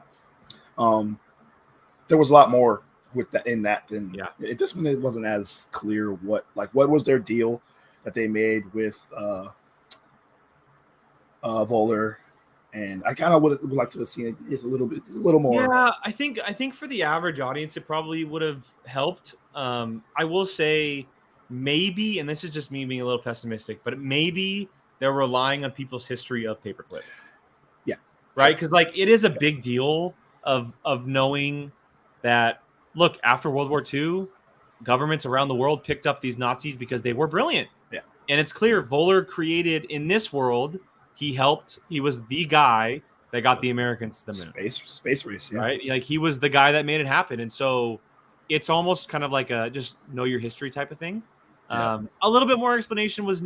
There was a lot more with that in that than it just wasn't as clear what was their deal that they made with Voller, and I kind of would like to have seen it just a little more. Yeah, I think for the average audience it probably would have helped. I will say maybe, and this is just me being a little pessimistic, but maybe they're relying on people's history of Paperclip. Yeah. Right? Because it is a big deal of knowing that, look, after World War II, governments around the world picked up these Nazis because they were brilliant. Yeah. And it's clear Voller created in this world, he was the guy that got the Americans to the moon. Space race, yeah. Right? Like he was the guy that made it happen. And so it's almost kind of like a just know your history type of thing. Yeah. A little bit more explanation was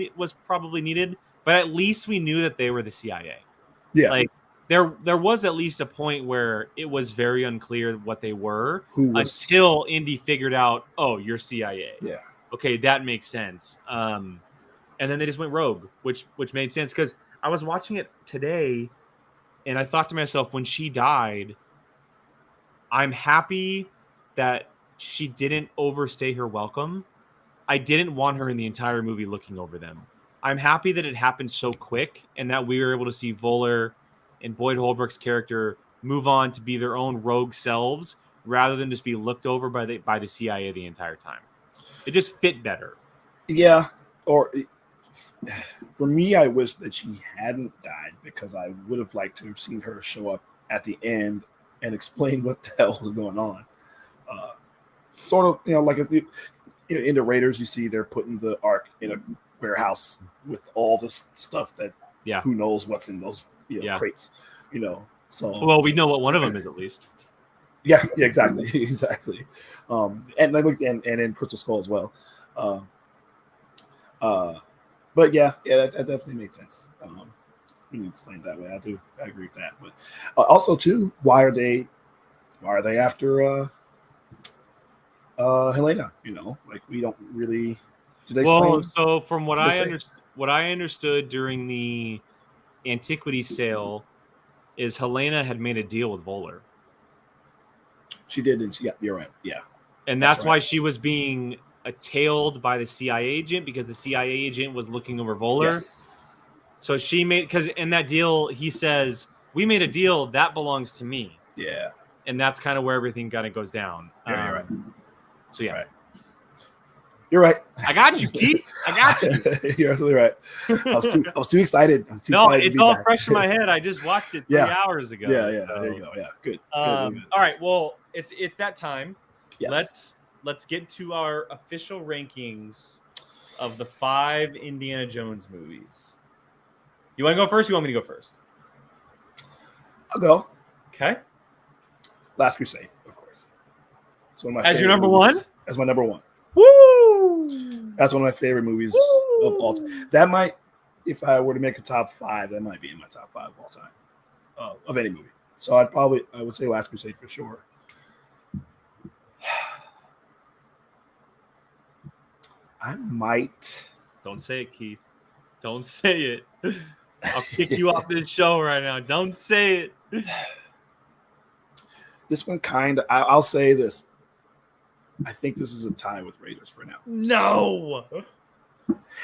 probably needed, but at least we knew that they were the CIA. Yeah. Like there was at least a point where it was very unclear what they were until Indy figured out, oh, you're CIA. Yeah. Okay, that makes sense. And then they just went rogue, which made sense because I was watching it today, and I thought to myself, when she died, I'm happy that she didn't overstay her welcome. I didn't want her in the entire movie looking over them. I'm happy that it happened so quick and that we were able to see Voller and Boyd Holbrook's character move on to be their own rogue selves rather than just be looked over by the CIA the entire time. It just fit better. Yeah, or for me, I wish that she hadn't died because I would have liked to have seen her show up at the end and explain what the hell was going on. Sort of, like in the Raiders, you see they're putting the Ark in a warehouse with all this stuff that who knows what's in those crates, So well, we know what one of them is at least. Yeah, exactly, exactly. And in Crystal Skull as well. But that definitely makes sense. When you explain it that way, I agree with that. But also too, why are they after Helena? Like we don't really. Did they explain? So from what I understood during the antiquity sale is Helena had made a deal with Voller. She did, and yeah, you're right. Yeah, and that's why she was being tailed by the CIA agent because the CIA agent was looking over Voller. Yes. So she made because in that deal he says we made a deal that belongs to me. Yeah, and that's kind of where everything kind of goes down. Yeah, you're right. So yeah. Right. You're right. I got you, Keith. I got you. You're absolutely right. I was too excited. It's all fresh in my head. I just watched it 3 hours ago. Yeah. So. There you go. Yeah. Good. All right. Well, it's that time. Yes. Let's get to our official rankings of the 5 Indiana Jones movies. You want to go first? Or you want me to go first? I'll go. Okay. Last Crusade, of course. It's one of my as your number one. As my number one. Woo! That's one of my favorite movies of all time. That might, if I were to make a top 5, that might be in my top 5 of all time of any movie. So I would say Last Crusade for sure. I might. Don't say it, Keith. Don't say it. I'll kick you off this show right now. Don't say it. This one I'll say this. I think this is a tie with Raiders for now. No.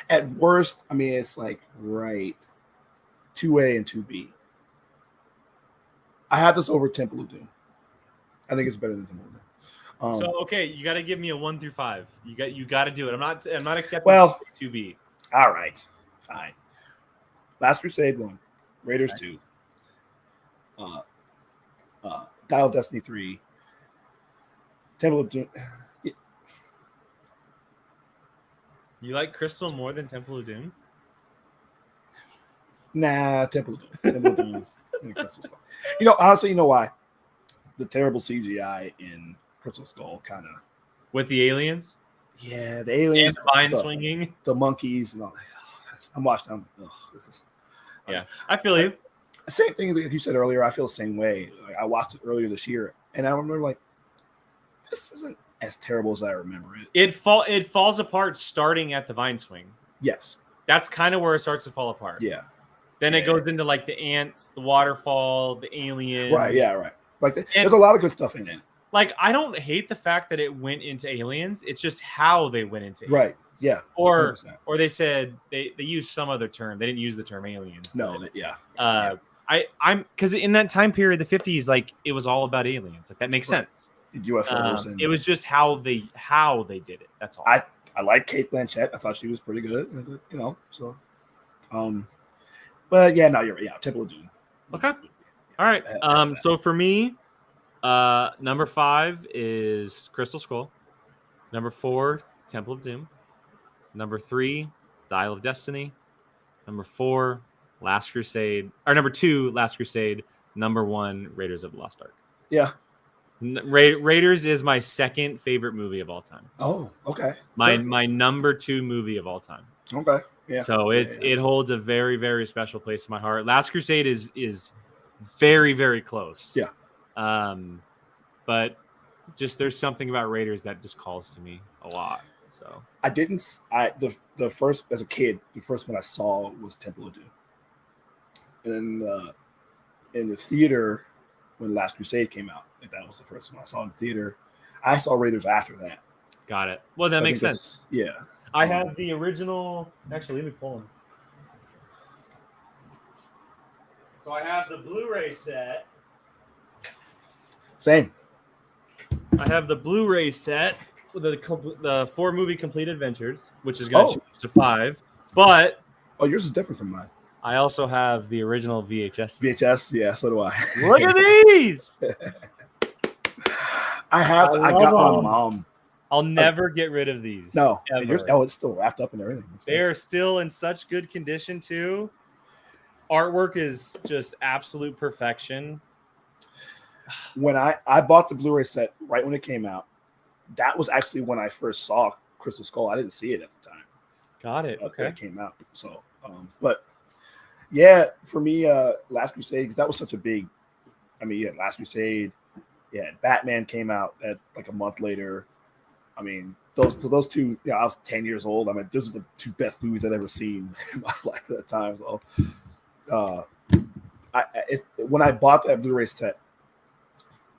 At worst, I mean, it's like, right, 2A and 2B. I have this over Temple of Doom. I think it's better than Temple of Doom. So, okay, you got to give me a 1 through 5. You got to do it. I'm not accepting 2B. All right, fine. Last Crusade 1, Raiders 2, Dial of Destiny 3, Temple of Doom. You like Crystal more than Temple of Doom? Nah, Temple of Doom. Temple of Doom. Crystal Skull. Honestly, you know why? The terrible CGI in Crystal Skull kind of. With the aliens? Yeah, the aliens. And the vine swinging. The monkeys and all that. I'm watching them. This is. Yeah, I feel you. Same thing that you said earlier. I feel the same way. Like, I watched it earlier this year, and I remember this isn't as terrible as I remember it. It falls apart starting at the vine swing. Yes, that's kind of where it starts to fall apart. Yeah. Then it goes into the ants, the waterfall, the alien. Right. Yeah. Right. There's a lot of good stuff in it. I don't hate the fact that it went into aliens. It's just how they went into aliens. Right. Yeah. Or they said they used some other term. They didn't use the term aliens. No. Yeah. I'm because in that time period, the 50s, it was all about aliens. That makes sense. UFOs. It was just how they did it. That's all. I like Cate Blanchett. I thought she was pretty good. So. But yeah, no, you're right. Yeah, Temple of Doom. Okay. All right. So for me, number 5 is Crystal Skull. Number 4, Temple of Doom. Number 3, Dial of Destiny. Number 4, Last Crusade. Or number 2, Last Crusade. Number 1, Raiders of the Lost Ark. Yeah. Raiders is my second favorite movie of all time. Oh, okay. My number 2 movie of all time. Okay. Yeah. So it holds a very, very special place in my heart. Last Crusade is very, very close. Yeah. But just there's something about Raiders that just calls to me a lot. So the first, as a kid, the first one I saw was Temple of Doom. in the theater when Last Crusade came out. Like that was the first one I saw in the theater. I saw Raiders after that. Got it. Well, that makes sense. Yeah. I have the original. Actually, let me pull them. So I have the Blu-ray set. Same. I have the Blu-ray set with the 4-movie complete adventures, which is going to change to 5. But yours is different from mine. I also have the original VHS. VHS, yeah, so do I. Look at these. I got my mom. I'll never get rid of these. No, it's still wrapped up and everything. They're still in such good condition too. Artwork is just absolute perfection. When I bought the Blu-ray set right when it came out, that was actually when I first saw Crystal Skull. I didn't see it at the time. Got it. Okay. It came out. So, but yeah, for me, Last Crusade, because that was such a big. I mean, Last Crusade. Yeah, Batman came out at like a month later. I mean, those two. Yeah, I was 10 years old. I mean, those are the 2 best movies I'd ever seen in my life at that time. So, when I bought that Blu-ray set,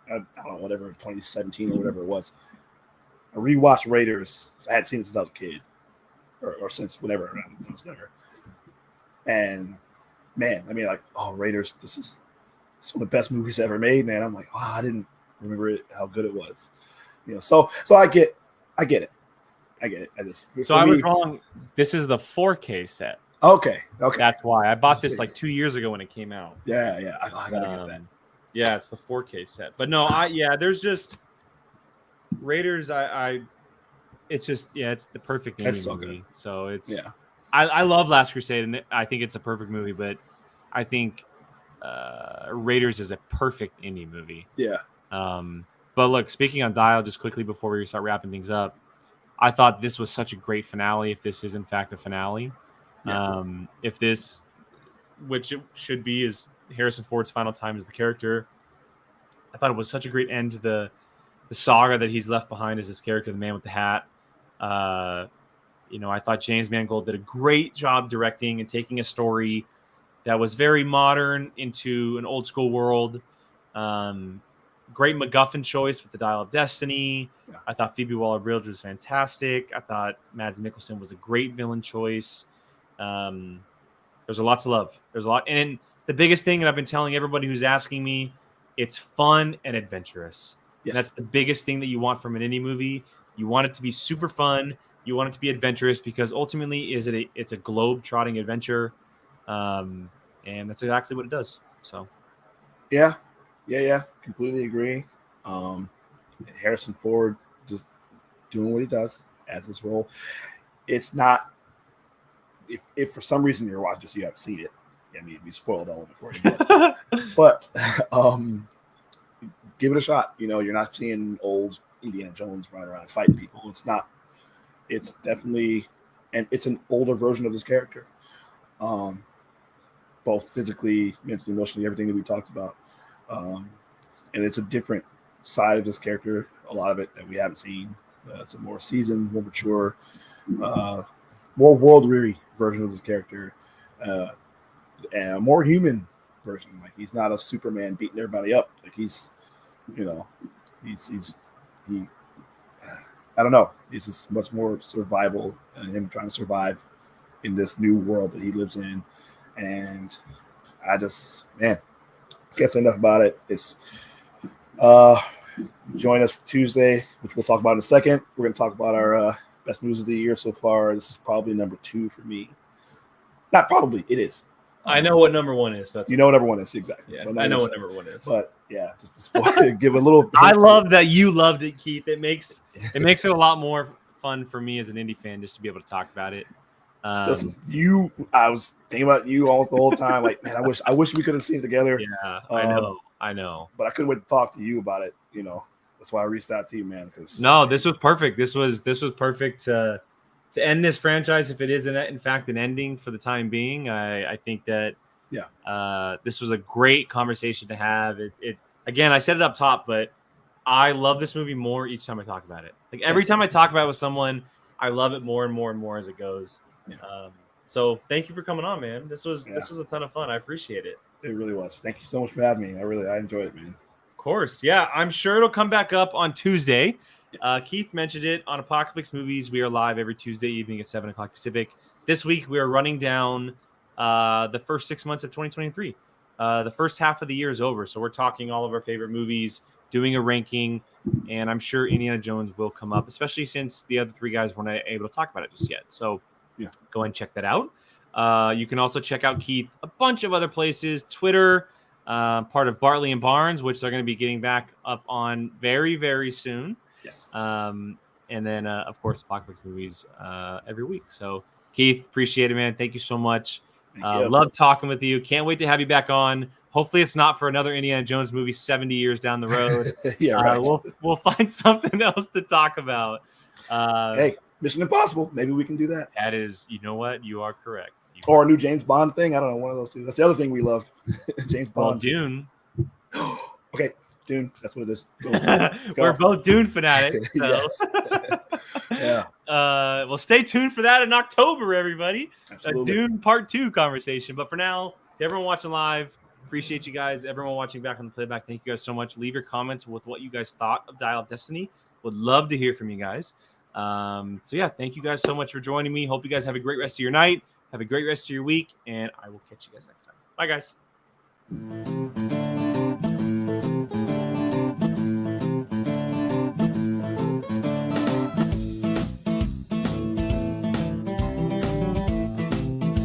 I don't know, whatever, 2017 or whatever it was, I rewatched Raiders. I had seen it since I was a kid, or since whenever I was younger. And man, I mean, like, Raiders, this is one of the best movies ever made, man. I'm like, wow, I didn't remember it, how good it was, So I get it. I was wrong. This is the 4K set. Okay. That's why I bought this like 2 years ago when it came out. Yeah. I gotta get that. Yeah, it's the 4K set. But no, there's just Raiders. It's just it's the perfect indie movie. Good. So it's I love Last Crusade, and I think it's a perfect movie. But I think Raiders is a perfect indie movie. Yeah. But look, speaking on Dial, just quickly before we start wrapping things up, I thought this was such a great finale. If this is in fact a finale, if this, which it should be, is Harrison Ford's final time as the character, I thought it was such a great end to the saga that he's left behind as this character, the man with the hat. I thought James Mangold did a great job directing and taking a story that was very modern into an old school world. Great MacGuffin choice with the Dial of Destiny. Yeah. I thought Phoebe Waller-Bridge was fantastic. I thought Mads Mikkelsen was a great villain choice. There's a lot to love. There's a lot. And the biggest thing that I've been telling everybody who's asking me, it's fun and adventurous. Yes. That's the biggest thing that you want from an indie movie. You want it to be super fun. You want it to be adventurous because ultimately it's a globe-trotting adventure. And that's exactly what it does. So, yeah. Completely agree. Harrison Ford just doing what he does as his role. It's not, if for some reason you're watching this, you haven't seen it. I mean, we spoiled all of it for you. But give it a shot. You're not seeing old Indiana Jones running around fighting people. It's not. It's definitely, and it's an older version of this character. Both physically, mentally, emotionally, everything that we talked about. And it's a different side of this character, a lot of it that we haven't seen. It's a more seasoned, more mature, more world-weary version of this character, and a more human version. Like, he's not a Superman beating everybody up. Like, he's I don't know. He's just much more survival, and him trying to survive in this new world that he lives in. And I just, can't say enough about it. It's join us Tuesday, which we'll talk about in a second. We're going to talk about our best movies of the year so far. This is probably number 2 for me. Not probably, it is. I know what number 1 is. So you know what number 1 is, exactly. Yeah, so I know what number 1 is. But just to spoil, give a little. I love that you loved it, Keith. It makes it a lot more fun for me as an indie fan just to be able to talk about it. Listen, I was thinking about you almost the whole time. Like, man, I wish we could have seen it together. Yeah, I know. But I couldn't wait to talk to you about it. That's why I reached out to you, man. Because this was perfect. This was perfect to end this franchise. If it is in fact an ending for the time being, I think that this was a great conversation to have. It again, I said it up top, but I love this movie more each time I talk about it. Like every time I talk about it with someone, I love it more and more and more as it goes. So thank you for coming on, man. This was a ton of fun. I appreciate it. It really was. Thank you so much for having me. I enjoyed it, man. Of course. Yeah, I'm sure it'll come back up on Tuesday. Keith mentioned it on Apocalypse Movies. We are live every Tuesday evening at 7 o'clock Pacific. This week, we are running down the first 6 months of 2023. The first half of the year is over. So we're talking all of our favorite movies, doing a ranking, and I'm sure Indiana Jones will come up, especially since the other three guys weren't able to talk about it just yet. So go and check that out. You can also check out Keith a bunch of other places, Twitter, part of Bartley and Barnes, which they're going to be getting back up on very, very soon. Yes. And then, of course, Apocalypse Movies every week. So, Keith, appreciate it, man. Thank you so much. Love talking with you. Can't wait to have you back on. Hopefully, it's not for another Indiana Jones movie 70 years down the road. Right. We'll find something else to talk about. Hey, Mission Impossible. Maybe we can do that. That is, you know what? You are correct. Or a new James Bond thing. I don't know. One of those two. That's the other thing we love. James Bond. Well, Dune. Okay, Dune. That's what it is. We're both Dune fanatics. So. Yes. Yeah. Well, stay tuned for that in October, everybody. Absolutely. A Dune Part 2 conversation. But for now, to everyone watching live, appreciate you guys. Everyone watching back on the playback, thank you guys so much. Leave your comments with what you guys thought of Dial of Destiny. Would love to hear from you guys. So yeah, thank you guys so much for joining me. Hope you guys have a great rest of your night. Have a great rest of your week, and I will catch you guys next time. Bye, guys.